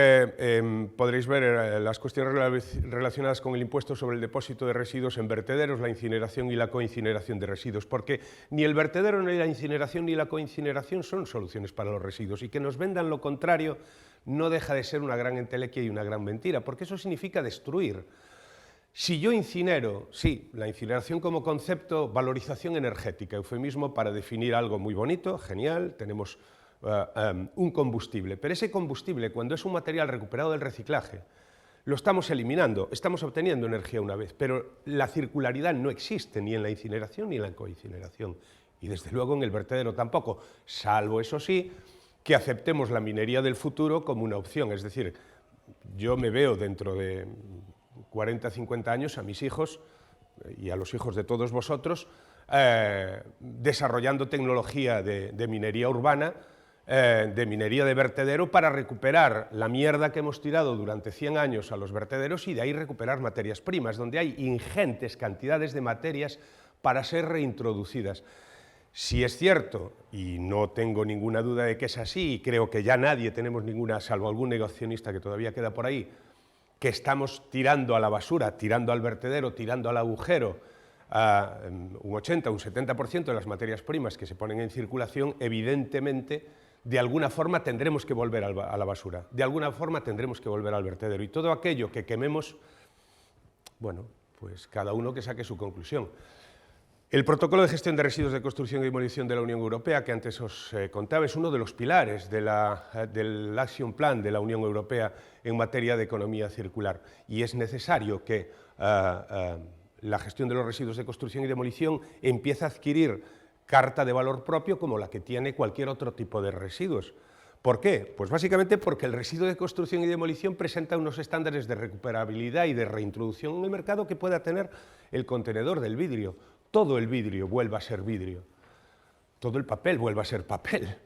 podréis ver las cuestiones relacionadas con el impuesto sobre el depósito de residuos en vertederos, la incineración y la coincineración de residuos, porque ni el vertedero, ni la incineración, ni la coincineración son soluciones para los residuos, y que nos vendan lo contrario no deja de ser una gran entelequia y una gran mentira, porque eso significa destruir. Si yo incinero, sí, la incineración como concepto, valorización energética, eufemismo para definir algo muy bonito, genial, tenemos un combustible, pero ese combustible, cuando es un material recuperado del reciclaje, lo estamos eliminando, estamos obteniendo energía una vez, pero la circularidad no existe ni en la incineración ni en la coincineración, y desde luego en el vertedero tampoco, salvo, eso sí, que aceptemos la minería del futuro como una opción. Es decir, yo me veo dentro de 40, 50 años a mis hijos y a los hijos de todos vosotros desarrollando tecnología de minería urbana, de minería de vertedero, para recuperar la mierda que hemos tirado durante 100 años a los vertederos y de ahí recuperar materias primas, donde hay ingentes cantidades de materias para ser reintroducidas. Si es cierto, y no tengo ninguna duda de que es así, y creo que ya nadie tenemos ninguna, salvo algún negacionista que todavía queda por ahí, que estamos tirando a la basura, tirando al vertedero, tirando al agujero, un 80, un 70% de las materias primas que se ponen en circulación, evidentemente, de alguna forma tendremos que volver a la basura, de alguna forma tendremos que volver al vertedero. Y todo aquello que quememos, bueno, pues cada uno que saque su conclusión. El Protocolo de Gestión de Residuos de Construcción y Demolición de la Unión Europea, que antes os contaba, es uno de los pilares del Action Plan de la Unión Europea en materia de economía circular. Y es necesario que la gestión de los residuos de construcción y demolición empiece a adquirir carta de valor propio como la que tiene cualquier otro tipo de residuos. ¿Por qué? Pues básicamente porque el residuo de construcción y demolición presenta unos estándares de recuperabilidad y de reintroducción en el mercado que pueda tener el contenedor del vidrio. Todo el vidrio vuelva a ser vidrio, todo el papel vuelva a ser papel.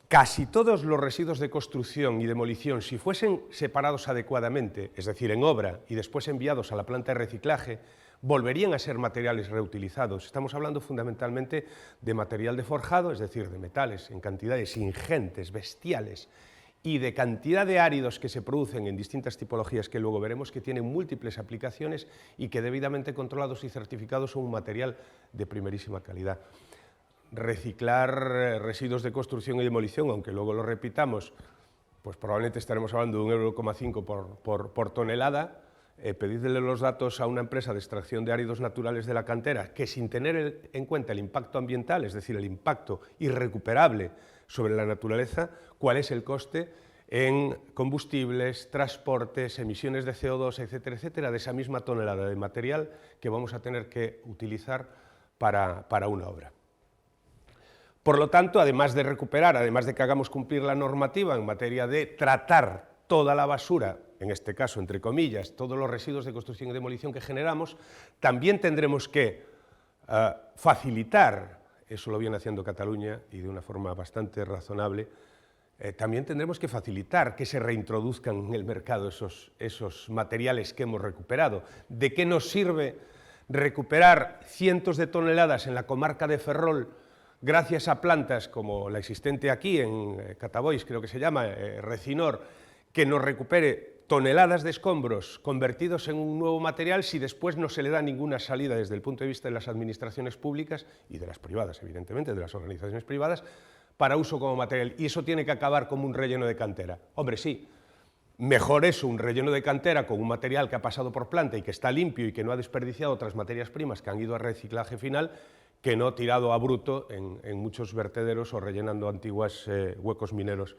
Casi todos los residuos de construcción y demolición, si fuesen separados adecuadamente, es decir, en obra y después enviados a la planta de reciclaje, volverían a ser materiales reutilizados. Estamos hablando fundamentalmente de material de forjado, es decir, de metales en cantidades ingentes, bestiales, y de cantidad de áridos que se producen en distintas tipologías que luego veremos, que tienen múltiples aplicaciones y que debidamente controlados y certificados son un material de primerísima calidad. Reciclar residuos de construcción y demolición, aunque luego lo repitamos, pues probablemente estaremos hablando de 1,5 € por tonelada. Pedidle los datos a una empresa de extracción de áridos naturales de la cantera que, sin tener en cuenta el impacto ambiental, es decir, el impacto irrecuperable sobre la naturaleza, cuál es el coste en combustibles, transportes, emisiones de CO2, etcétera, etcétera, de esa misma tonelada de material que vamos a tener que utilizar para una obra. Por lo tanto, además de recuperar, además de que hagamos cumplir la normativa en materia de tratar toda la basura, en este caso, entre comillas, todos los residuos de construcción y demolición que generamos, también tendremos que facilitar, eso lo viene haciendo Cataluña y de una forma bastante razonable, también tendremos que facilitar que se reintroduzcan en el mercado esos materiales que hemos recuperado. ¿De qué nos sirve recuperar cientos de toneladas en la comarca de Ferrol gracias a plantas como la existente aquí en Catabois, creo que se llama, Recinor, que nos recupere toneladas de escombros convertidos en un nuevo material si después no se le da ninguna salida desde el punto de vista de las administraciones públicas y de las privadas, evidentemente, de las organizaciones privadas, para uso como material? Y eso tiene que acabar como un relleno de cantera. Hombre, sí, mejor eso, un relleno de cantera con un material que ha pasado por planta y que está limpio y que no ha desperdiciado otras materias primas que han ido a reciclaje final, que no tirado a bruto en muchos vertederos o rellenando antiguos huecos mineros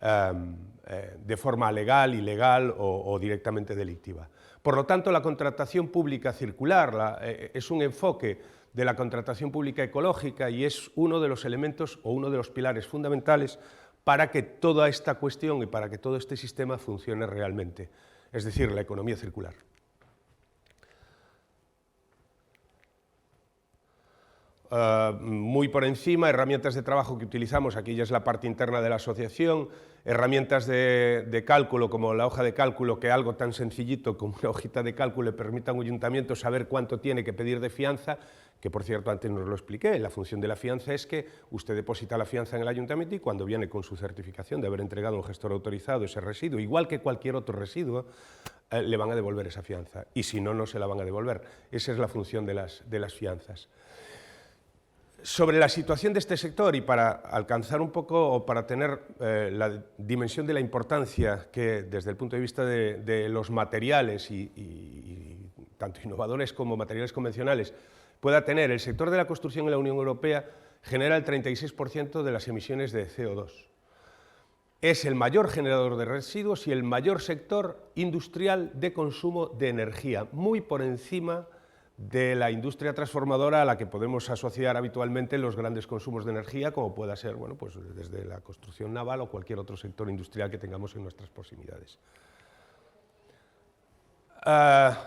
de forma legal, ilegal o directamente delictiva. Por lo tanto, la contratación pública circular es un enfoque de la contratación pública ecológica y es uno de los elementos o uno de los pilares fundamentales para que toda esta cuestión y para que todo este sistema funcione realmente, es decir, la economía circular. Muy por encima, herramientas de trabajo que utilizamos, aquí ya es la parte interna de la asociación, herramientas de cálculo como la hoja de cálculo, que algo tan sencillito como una hojita de cálculo le permita a un ayuntamiento saber cuánto tiene que pedir de fianza, que por cierto antes nos lo expliqué, la función de la fianza es que usted deposita la fianza en el ayuntamiento y cuando viene con su certificación de haber entregado a un gestor autorizado ese residuo, igual que cualquier otro residuo, le van a devolver esa fianza y si no, no se la van a devolver. Esa es la función de las fianzas. Sobre la situación de este sector y para alcanzar un poco o para tener la dimensión de la importancia que desde el punto de vista de los materiales y tanto innovadores como materiales convencionales pueda tener, el sector de la construcción en la Unión Europea genera el 36% de las emisiones de CO2. Es el mayor generador de residuos y el mayor sector industrial de consumo de energía, muy por encima de la industria transformadora a la que podemos asociar habitualmente los grandes consumos de energía, como pueda ser, bueno, pues desde la construcción naval o cualquier otro sector industrial que tengamos en nuestras proximidades.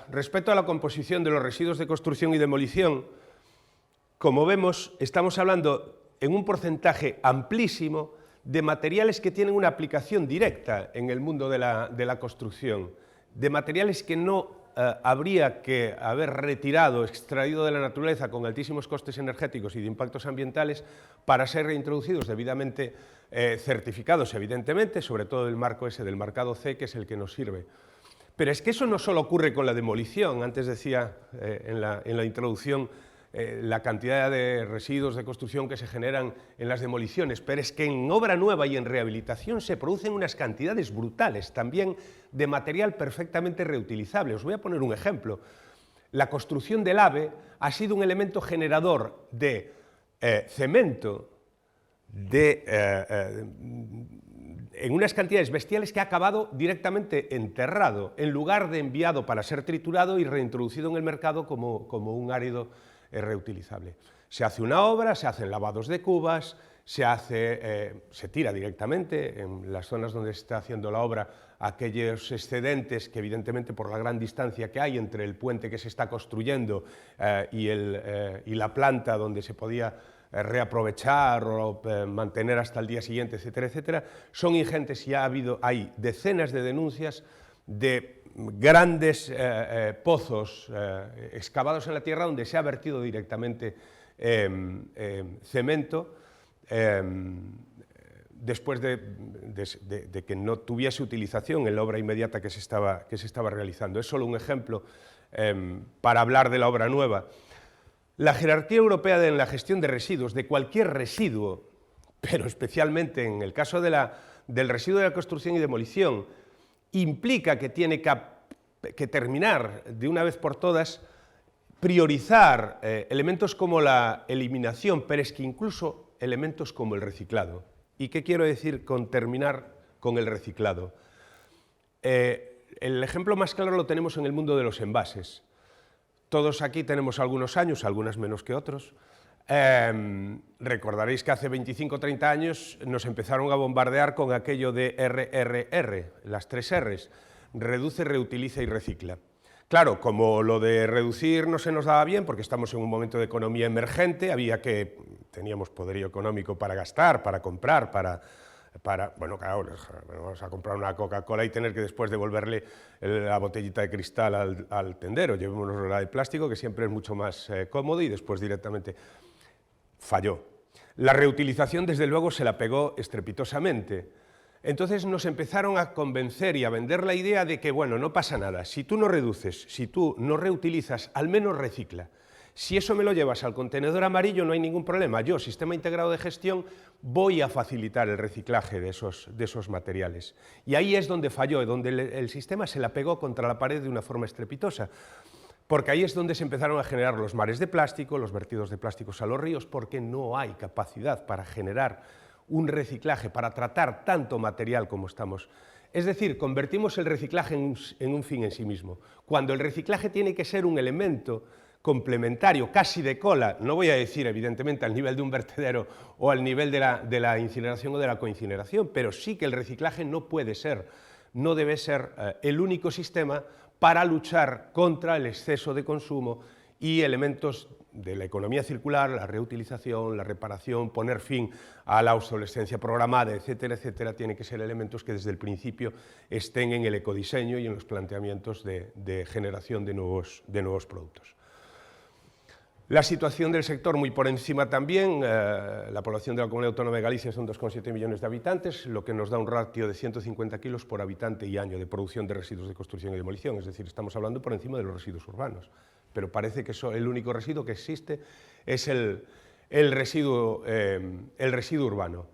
Respecto a la composición de los residuos de construcción y demolición, como vemos, estamos hablando en un porcentaje amplísimo de materiales que tienen una aplicación directa en el mundo de la construcción, de materiales que no habría que haber retirado, extraído de la naturaleza con altísimos costes energéticos y de impactos ambientales para ser reintroducidos debidamente certificados, evidentemente, sobre todo el marco ese del marcado C, que es el que nos sirve. Pero es que eso no solo ocurre con la demolición, antes decía en la introducción la cantidad de residuos de construcción que se generan en las demoliciones, pero es que en obra nueva y en rehabilitación se producen unas cantidades brutales también de material perfectamente reutilizable. Os voy a poner un ejemplo. La construcción del AVE ha sido un elemento generador de cemento en unas cantidades bestiales que ha acabado directamente enterrado, en lugar de enviado para ser triturado y reintroducido en el mercado como un árido reutilizable. Se hace una obra, se hacen lavados de cubas, se tira directamente en las zonas donde se está haciendo la obra aquellos excedentes que evidentemente por la gran distancia que hay entre el puente que se está construyendo y la planta donde se podía reaprovechar o mantener hasta el día siguiente, etcétera, etcétera, son ingentes y hay decenas de denuncias de grandes pozos excavados en la tierra donde se ha vertido directamente cemento después de que no tuviese utilización en la obra inmediata que se estaba realizando. Es solo un ejemplo para hablar de la obra nueva. La jerarquía europea en la gestión de residuos, de cualquier residuo, pero especialmente en el caso del residuo de la construcción y demolición, implica que tiene que terminar de una vez por todas, priorizar elementos como la eliminación, pero es que incluso elementos como el reciclado. ¿Y qué quiero decir con terminar con el reciclado? El ejemplo más claro lo tenemos en el mundo de los envases. Todos aquí tenemos algunos años, algunas menos que otros. Recordaréis que hace 25 o 30 años nos empezaron a bombardear con aquello de RRR, las 3 Rs, reduce, reutiliza y recicla. Claro, como lo de reducir no se nos daba bien, porque estamos en un momento de economía emergente, teníamos poderío económico para gastar, para comprar, bueno, claro, vamos a comprar una Coca-Cola y tener que después devolverle la botellita de cristal al tendero, llevémonos la de plástico, que siempre es mucho más cómodo y después directamente falló. La reutilización, desde luego, se la pegó estrepitosamente. Entonces nos empezaron a convencer y a vender la idea de que, bueno, no pasa nada, si tú no reduces, si tú no reutilizas, al menos recicla. Si eso me lo llevas al contenedor amarillo no hay ningún problema, yo, Sistema Integrado de Gestión, voy a facilitar el reciclaje de esos materiales. Y ahí es donde falló, donde el sistema se la pegó contra la pared de una forma estrepitosa. porque ahí es donde se empezaron a generar los mares de plástico, los vertidos de plásticos a los ríos, porque no hay capacidad para generar un reciclaje, para tratar tanto material como estamos. Es decir, convertimos el reciclaje en un fin en sí mismo, cuando el reciclaje tiene que ser un elemento complementario, casi de cola, no voy a decir evidentemente al nivel de un vertedero o al nivel de la incineración o de la coincineración, pero sí que el reciclaje no puede ser, no debe ser el único sistema para luchar contra el exceso de consumo y elementos de la economía circular, la reutilización, la reparación, poner fin a la obsolescencia programada, etcétera, etcétera, tienen que ser elementos que desde el principio estén en el ecodiseño y en los planteamientos de generación de nuevos productos. La situación del sector muy por encima también, la población de la Comunidad Autónoma de Galicia son 2,7 millones de habitantes, lo que nos da un ratio de 150 kilos por habitante y año de producción de residuos de construcción y demolición, es decir, estamos hablando por encima de los residuos urbanos, pero parece que el único residuo que existe es el residuo urbano.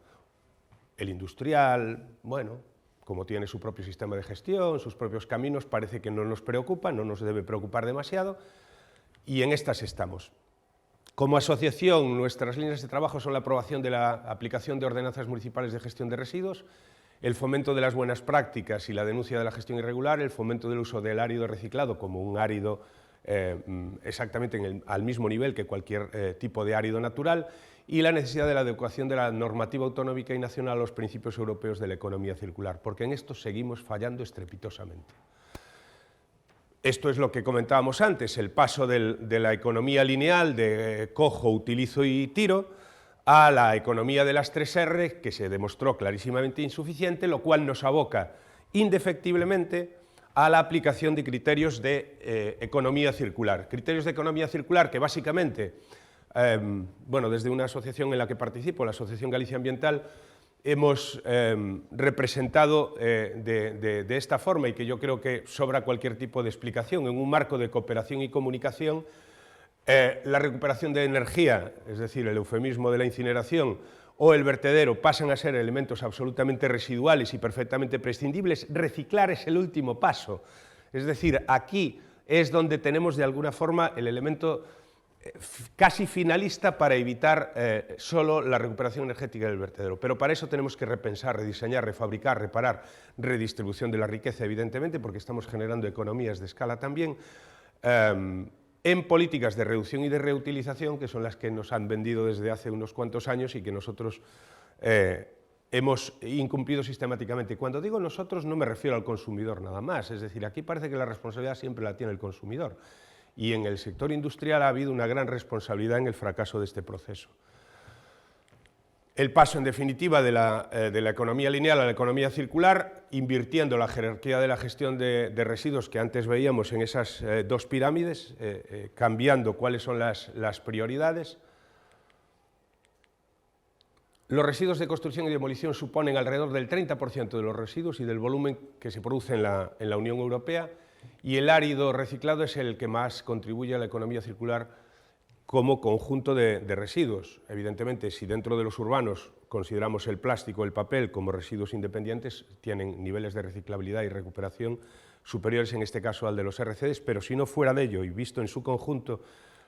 El industrial, bueno, como tiene su propio sistema de gestión, sus propios caminos, parece que no nos preocupa, no nos debe preocupar demasiado, y en estas estamos. Como asociación, nuestras líneas de trabajo son la aprobación de la aplicación de ordenanzas municipales de gestión de residuos, el fomento de las buenas prácticas y la denuncia de la gestión irregular, el fomento del uso del árido reciclado como un árido exactamente al mismo nivel que cualquier tipo de árido natural, y la necesidad de la adecuación de la normativa autonómica y nacional a los principios europeos de la economía circular, porque en esto seguimos fallando estrepitosamente. Esto es lo que comentábamos antes, el paso de la economía lineal de cojo, utilizo y tiro, a la economía de las 3R, que se demostró clarísimamente insuficiente, lo cual nos aboca indefectiblemente a la aplicación de criterios de economía circular. Criterios de economía circular que básicamente, bueno, desde una asociación en la que participo, la Asociación Galicia Ambiental, hemos representado de esta forma, y que yo creo que sobra cualquier tipo de explicación, en un marco de cooperación y comunicación, la recuperación de energía, es decir, el eufemismo de la incineración, o el vertedero pasan a ser elementos absolutamente residuales y perfectamente prescindibles. Reciclar es el último paso, es decir, aquí es donde tenemos de alguna forma el elemento casi finalista para evitar solo la recuperación energética del vertedero. Pero para eso tenemos que repensar, rediseñar, refabricar, reparar, redistribución de la riqueza, evidentemente, porque estamos generando economías de escala también, en políticas de reducción y de reutilización, que son las que nos han vendido desde hace unos cuantos años y que nosotros hemos incumplido sistemáticamente. Cuando digo nosotros no me refiero al consumidor nada más, es decir, aquí parece que la responsabilidad siempre la tiene el consumidor. Y en el sector industrial ha habido una gran responsabilidad en el fracaso de este proceso. El paso, en definitiva, de la economía lineal a la economía circular, invirtiendo la jerarquía de la gestión de residuos que antes veíamos en esas dos pirámides, cambiando cuáles son las prioridades. Los residuos de construcción y demolición suponen alrededor del 30% de los residuos y del volumen que se produce en la Unión Europea, y el árido reciclado es el que más contribuye a la economía circular como conjunto de residuos. Evidentemente, si dentro de los urbanos consideramos el plástico, el papel como residuos independientes, tienen niveles de reciclabilidad y recuperación superiores en este caso al de los RCDs, pero si no fuera de ello y visto en su conjunto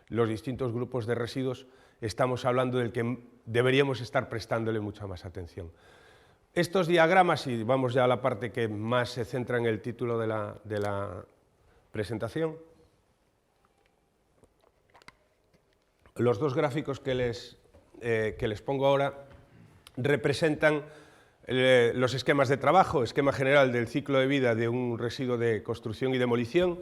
los distintos grupos de residuos, estamos hablando del que deberíamos estar prestándole mucha más atención. Estos diagramas, y vamos ya a la parte que más se centra en el título de la presentación, los dos gráficos que les pongo ahora representan los esquemas de trabajo, esquema general del ciclo de vida de un residuo de construcción y demolición.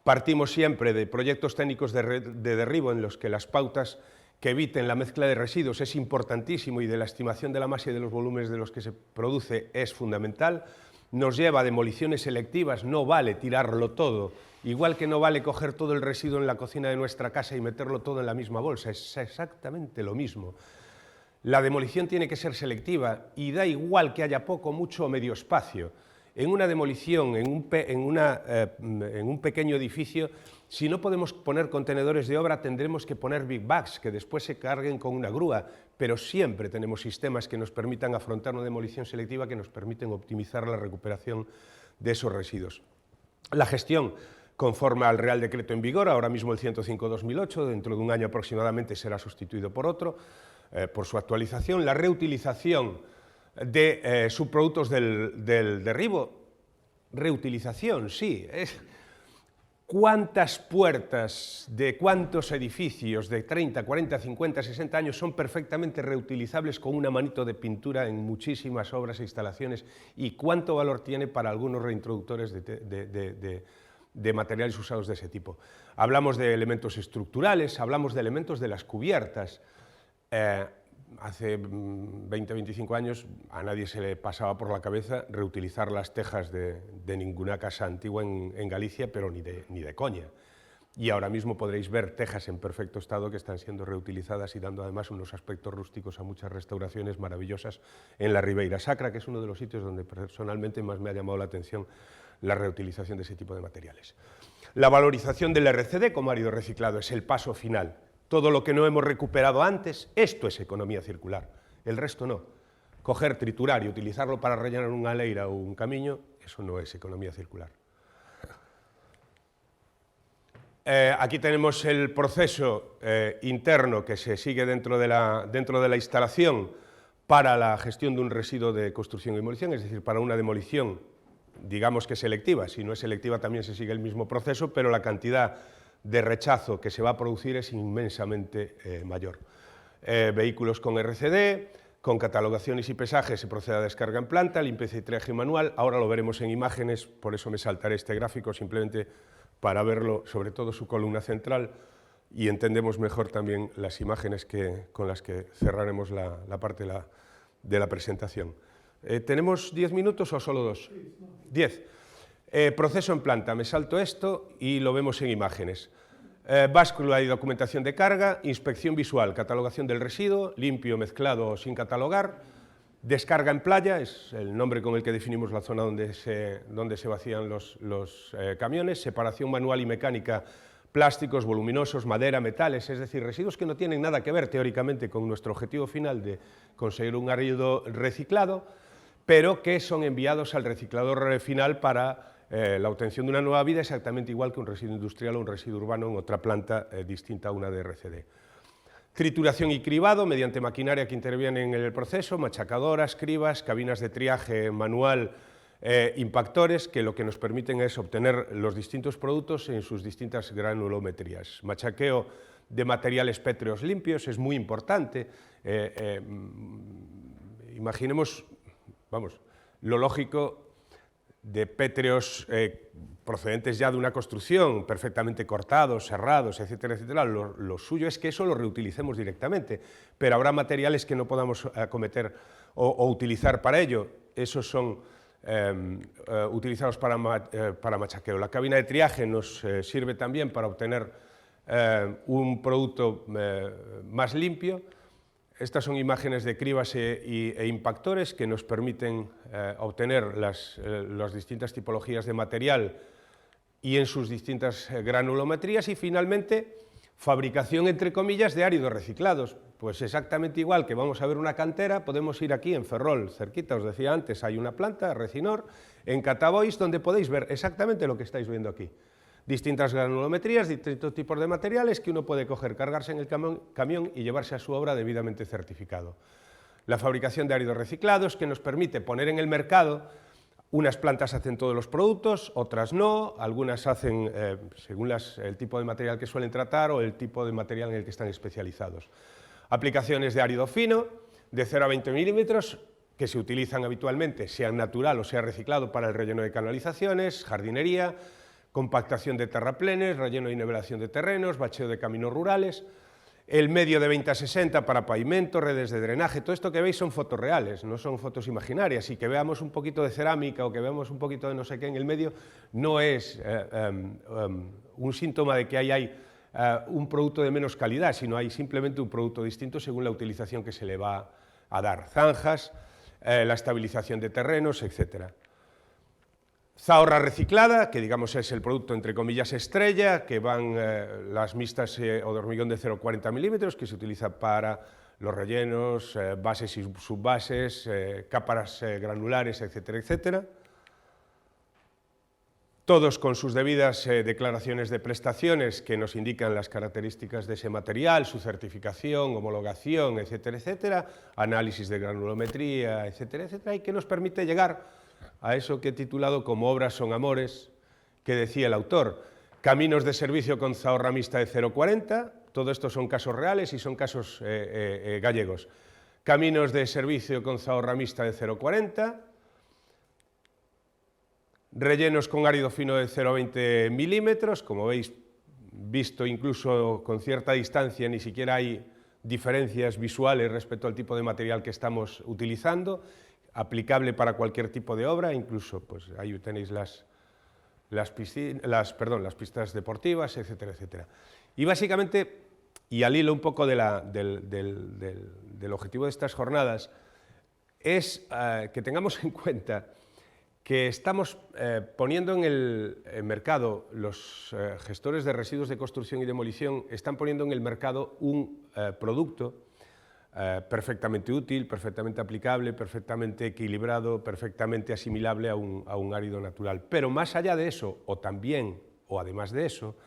Partimos siempre de proyectos técnicos de derribo en los que las pautas que eviten la mezcla de residuos es importantísimo, y de la estimación de la masa y de los volúmenes de los que se produce es fundamental. Nos lleva a demoliciones selectivas, no vale tirarlo todo, igual que no vale coger todo el residuo en la cocina de nuestra casa y meterlo todo en la misma bolsa, es exactamente lo mismo. La demolición tiene que ser selectiva y da igual que haya poco, mucho o medio espacio. En una demolición, en un pequeño edificio, si no podemos poner contenedores de obra, tendremos que poner big bags que después se carguen con una grúa, pero siempre tenemos sistemas que nos permitan afrontar una demolición selectiva, que nos permiten optimizar la recuperación de esos residuos. La gestión conforme al Real Decreto en vigor, ahora mismo el 105/2008, dentro de un año aproximadamente será sustituido por otro, por su actualización. La reutilización de subproductos del derribo, reutilización, sí, ¿cuántas puertas de cuántos edificios de 30, 40, 50, 60 años son perfectamente reutilizables con una manito de pintura en muchísimas obras e instalaciones? ¿Y cuánto valor tiene para algunos reintroductores de materiales usados de ese tipo? Hablamos de elementos estructurales, hablamos de elementos de las cubiertas. Hace 20, 25 años a nadie se le pasaba por la cabeza reutilizar las tejas de ninguna casa antigua en Galicia, pero ni de coña. Y ahora mismo podréis ver tejas en perfecto estado que están siendo reutilizadas y dando además unos aspectos rústicos a muchas restauraciones maravillosas en la Ribeira Sacra, que es uno de los sitios donde personalmente más me ha llamado la atención la reutilización de ese tipo de materiales. La valorización del RCD como árido reciclado es el paso final. Todo lo que no hemos recuperado antes, esto es economía circular, el resto no. Coger, triturar y utilizarlo para rellenar una leira o un camiño, eso no es economía circular. Aquí tenemos el proceso interno que se sigue dentro de la instalación para la gestión de un residuo de construcción y demolición, es decir, para una demolición, digamos que selectiva. Si no es selectiva también se sigue el mismo proceso, pero la cantidad de rechazo que se va a producir es inmensamente mayor. Vehículos con RCD, con catalogaciones y pesajes se procede a descarga en planta, limpieza y triaje manual. Ahora lo veremos en imágenes, por eso me saltaré este gráfico simplemente para verlo, sobre todo su columna central, y entendemos mejor también las imágenes con las que cerraremos la parte de la presentación. ¿Tenemos 10 minutos o solo 2? 10. Proceso en planta, me salto esto y lo vemos en imágenes. Báscula y documentación de carga, inspección visual, catalogación del residuo, limpio, mezclado o sin catalogar, descarga en playa, es el nombre con el que definimos la zona donde se vacían los camiones, separación manual y mecánica, plásticos, voluminosos, madera, metales, es decir, residuos que no tienen nada que ver teóricamente con nuestro objetivo final de conseguir un árido reciclado, pero que son enviados al reciclador final para la obtención de una nueva vida, exactamente igual que un residuo industrial o un residuo urbano en otra planta distinta a una de RCD. Trituración y cribado mediante maquinaria que interviene en el proceso, machacadoras, cribas, cabinas de triaje manual, impactores, que lo que nos permiten es obtener los distintos productos en sus distintas granulometrías. Machaqueo de materiales pétreos limpios es muy importante. Imaginemos, vamos, lo lógico de pétreos procedentes ya de una construcción, perfectamente cortados, serrados, etcétera, etcétera. Lo suyo es que eso lo reutilicemos directamente, pero habrá materiales que no podamos acometer o utilizar para ello. Esos son utilizados para machaqueo. La cabina de triaje nos sirve también para obtener un producto más limpio. Estas son imágenes de cribas e impactores que nos permiten obtener las distintas tipologías de material y en sus distintas granulometrías. Y finalmente, fabricación, entre comillas, de áridos reciclados. Pues exactamente igual que vamos a ver una cantera, podemos ir aquí en Ferrol, cerquita, os decía antes, hay una planta, Recinor, en Catabois, donde podéis ver exactamente lo que estáis viendo aquí. Distintas granulometrías, distintos tipos de materiales que uno puede coger, cargarse en el camión y llevarse a su obra debidamente certificado. La fabricación de áridos reciclados que nos permite poner en el mercado, unas plantas hacen todos los productos, otras no, algunas hacen según el tipo de material que suelen tratar o el tipo de material en el que están especializados. Aplicaciones de árido fino, de 0 a 20 milímetros, que se utilizan habitualmente, sea natural o sea reciclado para el relleno de canalizaciones, jardinería, compactación de terraplenes, relleno y nivelación de terrenos, bacheo de caminos rurales, el medio de 20 a 60 para pavimento, redes de drenaje. Todo esto que veis son fotos reales, no son fotos imaginarias, y que veamos un poquito de cerámica o que veamos un poquito de no sé qué en el medio no es un síntoma de que hay un producto de menos calidad, sino hay simplemente un producto distinto según la utilización que se le va a dar. Zanjas, la estabilización de terrenos, etcétera. Zahorra reciclada, que digamos es el producto entre comillas estrella, que van las mixtas o de hormigón de 0,40 milímetros, que se utiliza para los rellenos, bases y subbases, cáparas granulares, etcétera, etcétera. todos con sus debidas declaraciones de prestaciones que nos indican las características de ese material, su certificación, homologación, etcétera, etcétera, análisis de granulometría, etcétera, etcétera, y que nos permite llegar a eso que he titulado como Obras son amores, que decía el autor, caminos de servicio con zahorra mixta de 0,40, todo esto son casos reales y son casos gallegos, caminos de servicio con zahorra mixta de 0,40, rellenos con árido fino de 0,20 milímetros, como veis, visto incluso con cierta distancia, ni siquiera hay diferencias visuales respecto al tipo de material que estamos utilizando, aplicable para cualquier tipo de obra, incluso pues, ahí tenéis las pistas deportivas, etcétera, etcétera. Y básicamente, y al hilo un poco del objetivo de estas jornadas, es que tengamos en cuenta que estamos poniendo en el mercado, los gestores de residuos de construcción y demolición están poniendo en el mercado un producto perfectamente útil, perfectamente aplicable, perfectamente equilibrado, perfectamente asimilable a un árido natural. Pero más allá de eso, o también, o además de eso,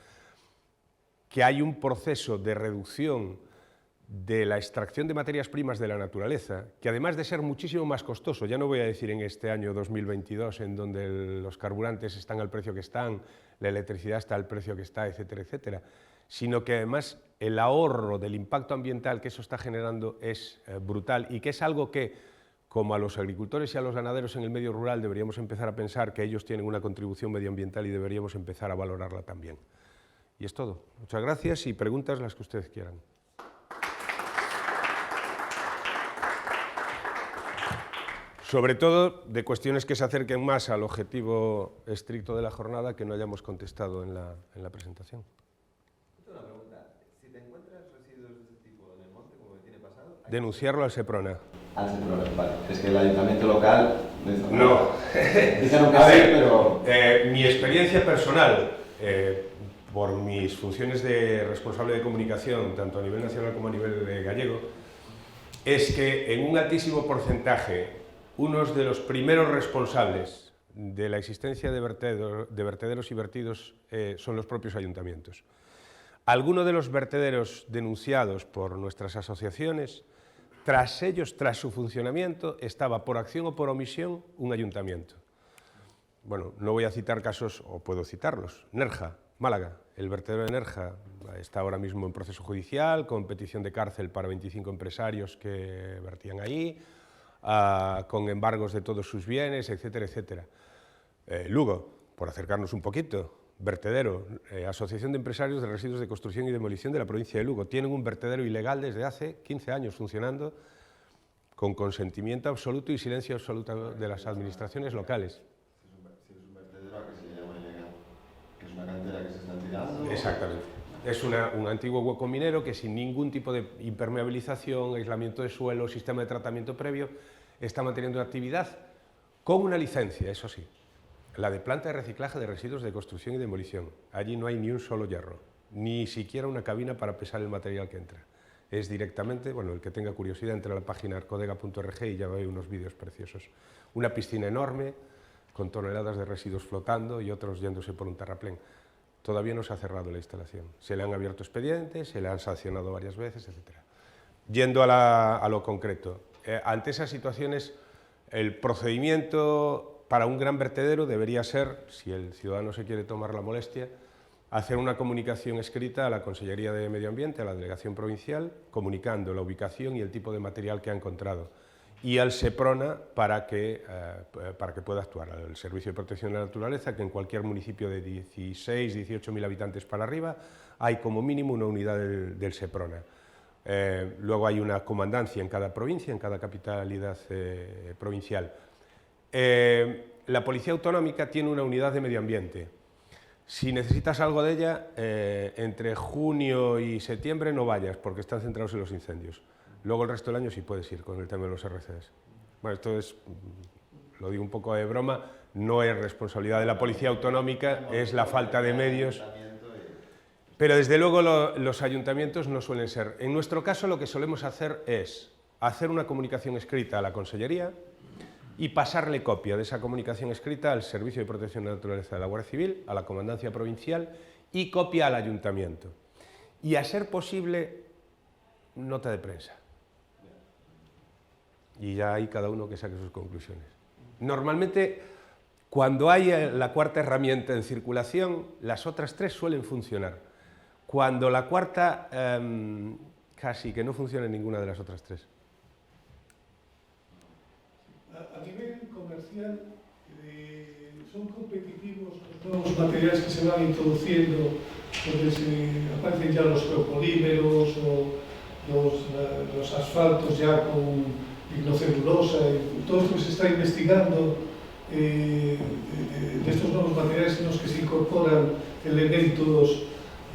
que hay un proceso de reducción de la extracción de materias primas de la naturaleza, que además de ser muchísimo más costoso, ya no voy a decir en este año 2022, en donde los carburantes están al precio que están, la electricidad está al precio que está, etcétera, etcétera, sino que además el ahorro del impacto ambiental que eso está generando es brutal y que es algo que, como a los agricultores y a los ganaderos en el medio rural, deberíamos empezar a pensar que ellos tienen una contribución medioambiental y deberíamos empezar a valorarla también. Y es todo. Muchas gracias y preguntas las que ustedes quieran. Sobre todo de cuestiones que se acerquen más al objetivo estricto de la jornada que no hayamos contestado en la presentación. Una pregunta, si te encuentras residuos de este tipo en el monte, como me tiene pasado... Denunciarlo al Seprona. Al Seprona, vale. Es que el ayuntamiento local... No. Dijeron que sí, pero... Mi experiencia personal, por mis funciones de responsable de comunicación, tanto a nivel nacional como a nivel gallego, es que en un altísimo porcentaje unos de los primeros responsables de la existencia de vertederos y vertidos son los propios ayuntamientos. Algunos de los vertederos denunciados por nuestras asociaciones, tras ellos, tras su funcionamiento, estaba por acción o por omisión un ayuntamiento. Bueno, no voy a citar casos, o puedo citarlos. Nerja, Málaga, el vertedero de Nerja está ahora mismo en proceso judicial, con petición de cárcel para 25 empresarios que vertían ahí, con embargos de todos sus bienes, etcétera, etcétera. Lugo, por acercarnos un poquito, vertedero, Asociación de Empresarios de Residuos de Construcción y Demolición de la provincia de Lugo. Tienen un vertedero ilegal desde hace 15 años funcionando, con consentimiento absoluto y silencio absoluto de las administraciones locales. Si es un vertedero, ¿a qué se le llama ilegal? ¿Que es una cantera que se está tirando? Exactamente. Es un antiguo hueco minero que sin ningún tipo de impermeabilización, aislamiento de suelo, sistema de tratamiento previo, está manteniendo una actividad con una licencia, eso sí, la de planta de reciclaje de residuos de construcción y demolición. Allí no hay ni un solo hierro, ni siquiera una cabina para pesar el material que entra. Es directamente, bueno, el que tenga curiosidad, entra a la página arcodega.org y ya ve unos vídeos preciosos. Una piscina enorme, con toneladas de residuos flotando y otros yéndose por un terraplén. Todavía no se ha cerrado la instalación. Se le han abierto expedientes, se le han sancionado varias veces, etc. Yendo a lo concreto, ante esas situaciones, el procedimiento para un gran vertedero debería ser, si el ciudadano se quiere tomar la molestia, hacer una comunicación escrita a la Consellería de Medio Ambiente, a la Delegación Provincial, comunicando la ubicación y el tipo de material que ha encontrado, y al Seprona para que pueda actuar, al Servicio de Protección de la Naturaleza, que en cualquier municipio de 16-18.000 habitantes para arriba hay como mínimo una unidad del Seprona. Luego hay una comandancia en cada provincia, en cada capitalidad provincial. La Policía Autonómica tiene una unidad de medio ambiente. Si necesitas algo de ella, entre junio y septiembre no vayas, porque están centrados en los incendios. Luego el resto del año sí puedes ir con el tema de los RCDs. Bueno, esto es, lo digo un poco de broma, no es responsabilidad de la Policía Autonómica, es la falta de medios. Pero desde luego los ayuntamientos no suelen ser. En nuestro caso lo que solemos hacer es hacer una comunicación escrita a la Consellería, y pasarle copia de esa comunicación escrita al Servicio de Protección de la Naturaleza de la Guardia Civil, a la Comandancia Provincial y copia al Ayuntamiento. Y a ser posible, nota de prensa. Y ya hay cada uno que saque sus conclusiones. Normalmente, cuando hay la cuarta herramienta en circulación, las otras tres suelen funcionar. Cuando la cuarta, casi que no funciona ninguna de las otras tres. A nivel comercial, ¿son competitivos los nuevos materiales que se van introduciendo, donde aparecen ya los geopolímeros o los asfaltos ya con lignocelulosa, y todo esto que se está investigando de estos nuevos materiales en los que se incorporan elementos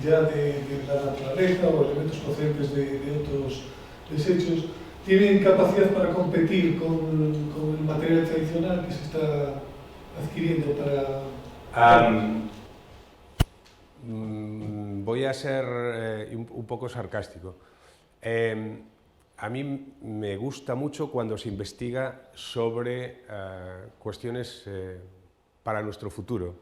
ya de la naturaleza o elementos procedentes de otros desechos? ¿Tienen capacidad para competir con el material tradicional que se está adquiriendo para...? Voy a ser un poco sarcástico. A mí me gusta mucho cuando se investiga sobre cuestiones para nuestro futuro,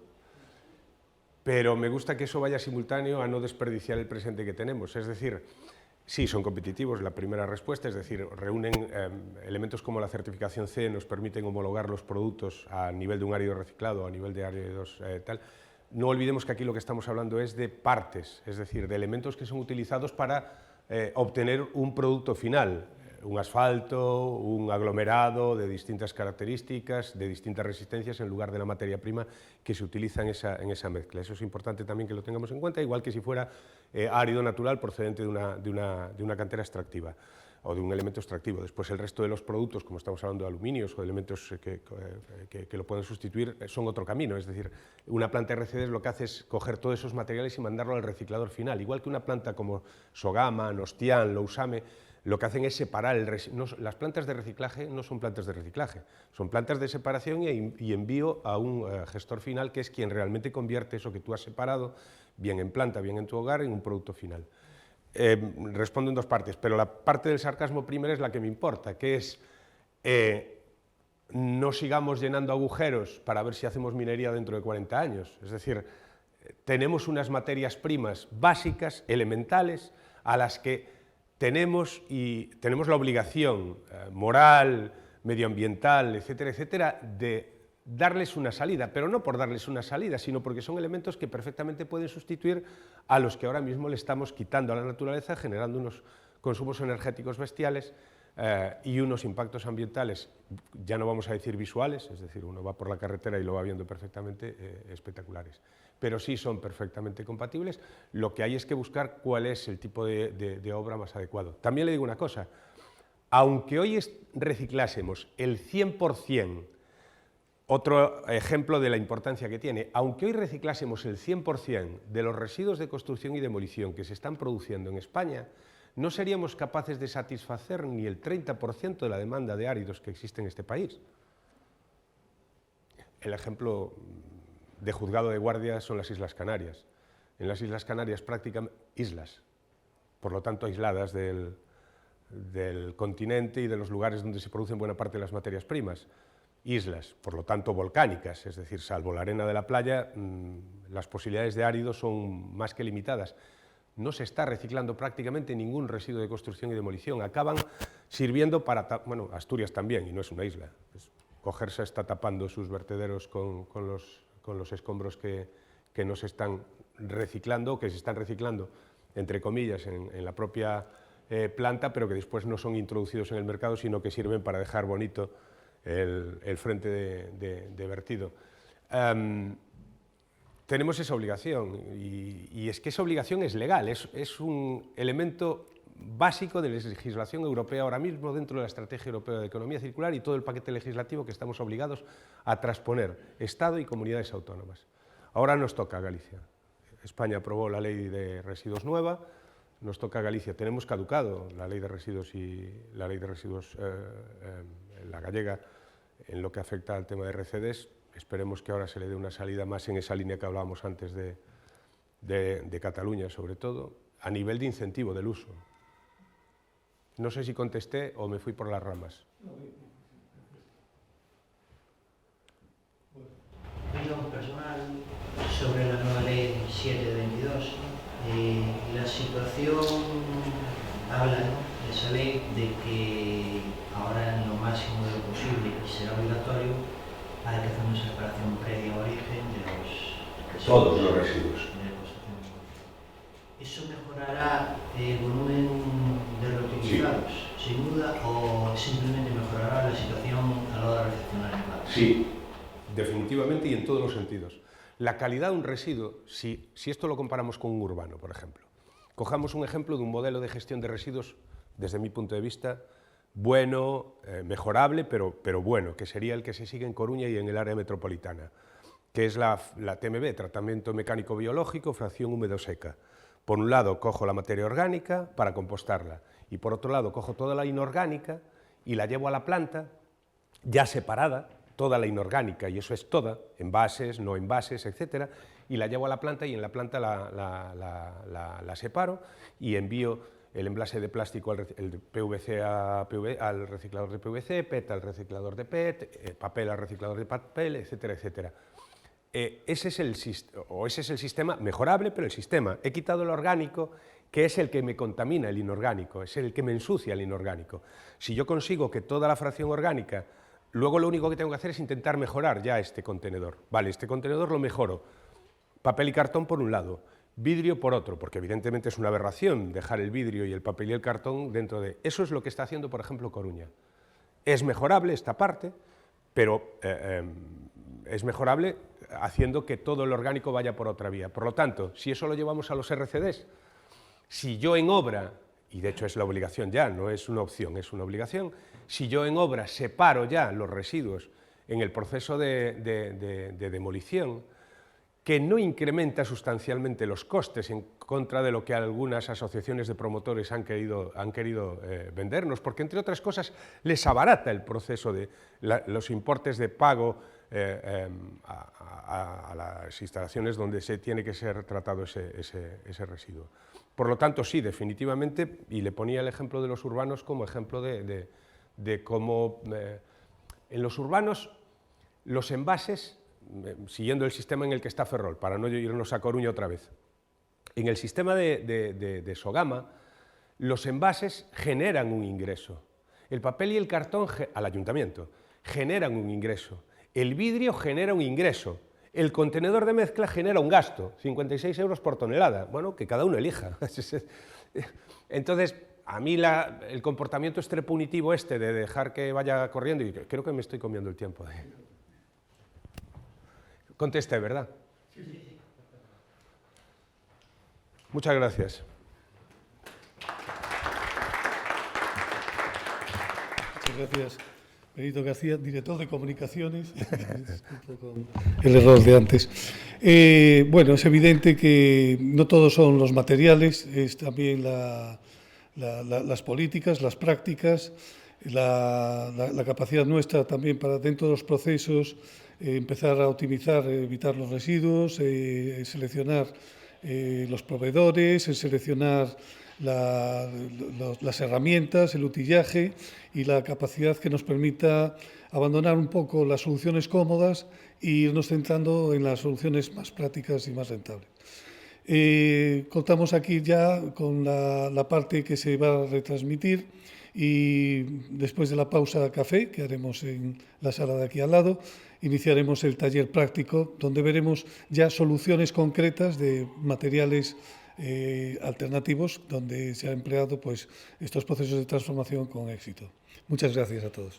pero me gusta que eso vaya simultáneo a no desperdiciar el presente que tenemos. Es decir, sí, son competitivos, la primera respuesta, es decir, reúnen elementos como la certificación C, nos permiten homologar los productos a nivel de un árido reciclado, a nivel de áridos tal. No olvidemos que aquí lo que estamos hablando es de partes, es decir, de elementos que son utilizados para obtener un producto final, un asfalto, un aglomerado de distintas características, de distintas resistencias, en lugar de la materia prima que se utiliza en esa mezcla. Eso es importante también que lo tengamos en cuenta, igual que si fuera árido natural procedente de una cantera extractiva o de un elemento extractivo. Después el resto de los productos, como estamos hablando de aluminios o de elementos que lo pueden sustituir, son otro camino. Es decir, una planta RCD lo que hace es coger todos esos materiales y mandarlo al reciclador final. Igual que una planta como Sogama, Nostian, Lousame, lo que hacen es separar las plantas de reciclaje no son plantas de reciclaje, son plantas de separación y envío a un gestor final, que es quien realmente convierte eso que tú has separado, bien en planta, bien en tu hogar, en un producto final. Respondo en dos partes, pero la parte del sarcasmo primero es la que me importa, que es no sigamos llenando agujeros para ver si hacemos minería dentro de 40 años. Es decir, tenemos unas materias primas básicas, elementales, a las que tenemos la obligación moral, medioambiental, etcétera, etcétera, de darles una salida, pero no por darles una salida, sino porque son elementos que perfectamente pueden sustituir a los que ahora mismo le estamos quitando a la naturaleza, generando unos consumos energéticos bestiales y unos impactos ambientales, ya no vamos a decir visuales, es decir, uno va por la carretera y lo va viendo perfectamente, espectaculares. Pero sí son perfectamente compatibles. Lo que hay es que buscar cuál es el tipo de obra más adecuado. También le digo una cosa, aunque hoy reciclásemos el 100%, otro ejemplo de la importancia que tiene, aunque hoy reciclásemos el 100% de los residuos de construcción y demolición que se están produciendo en España, no seríamos capaces de satisfacer ni el 30% de la demanda de áridos que existe en este país. El ejemplo de juzgado de guardia son las Islas Canarias. En las Islas Canarias, prácticamente islas, por lo tanto aisladas del continente y de los lugares donde se producen buena parte de las materias primas. Islas, por lo tanto volcánicas, es decir, salvo la arena de la playa, las posibilidades de árido son más que limitadas. No se está reciclando prácticamente ningún residuo de construcción y demolición. Acaban sirviendo para, bueno, Asturias también, y no es una isla. Cogerse está tapando sus vertederos con los escombros que no se están reciclando, que se están reciclando, entre comillas, en la propia planta, pero que después no son introducidos en el mercado, sino que sirven para dejar bonito el frente de vertido. Tenemos esa obligación, y es que esa obligación es legal, es un elemento básico de la legislación europea ahora mismo dentro de la Estrategia Europea de Economía Circular y todo el paquete legislativo que estamos obligados a transponer, Estado y comunidades autónomas. Ahora nos toca a Galicia. España aprobó la ley de residuos nueva, nos toca a Galicia. Tenemos caducado la ley de residuos y la ley de residuos, la gallega, en lo que afecta al tema de RCDs. Esperemos que ahora se le dé una salida más en esa línea que hablábamos antes de Cataluña, sobre todo, a nivel de incentivo del uso. No sé si contesté o me fui por las ramas. opinión personal sobre la nueva ley 7 de 22. La situación habla, ¿no?, de esa ley de que ahora en lo máximo de lo posible y será obligatorio hay que hacer una separación previa a origen de los residuos. Todos los residuos. ¿Eso mejorará el volumen de reutilizados, sin duda, o simplemente mejorará la situación a la hora de recepcionar el plástico? Sí, definitivamente y en todos los sentidos. La calidad de un residuo, si esto lo comparamos con un urbano, por ejemplo, cojamos un ejemplo de un modelo de gestión de residuos, desde mi punto de vista, bueno, mejorable, pero bueno, que sería el que se sigue en Coruña y en el área metropolitana, que es la TMB, Tratamiento Mecánico Biológico, Fracción Húmedo-Seca. Por un lado, cojo la materia orgánica para compostarla, y por otro lado, cojo toda la inorgánica y la llevo a la planta, ya separada, toda la inorgánica, y eso es toda, envases, no envases, etcétera, y la llevo a la planta y en la planta la separo y envío el envase de plástico, el PVC al reciclador de PVC, PET al reciclador de PET, papel al reciclador de papel, etcétera, etcétera. Ese es el sistema mejorable, pero el sistema. He quitado el orgánico, que es el que me contamina el inorgánico, es el que me ensucia el inorgánico. Si yo consigo que toda la fracción orgánica, luego lo único que tengo que hacer es intentar mejorar ya este contenedor. Vale, este contenedor lo mejoro. Papel y cartón por un lado, vidrio por otro, porque evidentemente es una aberración dejar el vidrio y el papel y el cartón dentro de... Eso es lo que está haciendo, por ejemplo, Coruña. Es mejorable esta parte, pero es mejorable haciendo que todo el orgánico vaya por otra vía. Por lo tanto, si eso lo llevamos a los RCDs, si yo en obra, y de hecho es la obligación ya, no es una opción, es una obligación, si yo en obra separo ya los residuos en el proceso de demolición, que no incrementa sustancialmente los costes en contra de lo que algunas asociaciones de promotores han querido vendernos, porque entre otras cosas les abarata el proceso de los importes de pago a las instalaciones donde se tiene que ser tratado ese residuo. Por lo tanto, sí, definitivamente, y le ponía el ejemplo de los urbanos como ejemplo de cómo en los urbanos los envases, siguiendo el sistema en el que está Ferrol, para no irnos a Coruña otra vez, en el sistema de Sogama, los envases generan un ingreso. El papel y el cartón al ayuntamiento generan un ingreso. El vidrio genera un ingreso. El contenedor de mezcla genera un gasto, 56 euros por tonelada. Bueno, que cada uno elija. Entonces, a mí el comportamiento extrapunitivo de dejar que vaya corriendo, y creo que me estoy comiendo el tiempo. Contesté, ¿verdad? Sí, sí, sí. Muchas gracias. Muchas gracias, Benito García, director de Comunicaciones. Con el error de antes. Bueno, es evidente que no todos son los materiales, es también las políticas, las prácticas, la capacidad nuestra también para dentro de los procesos empezar a optimizar, evitar los residuos, seleccionar los proveedores, seleccionar las herramientas, el utillaje y la capacidad que nos permita abandonar un poco las soluciones cómodas e irnos centrando en las soluciones más prácticas y más rentables. Contamos aquí ya con la parte que se va a retransmitir y después de la pausa café que haremos en la sala de aquí al lado, iniciaremos el taller práctico donde veremos ya soluciones concretas de materiales alternativos donde se han empleado pues, estos procesos de transformación con éxito. Muchas gracias a todos.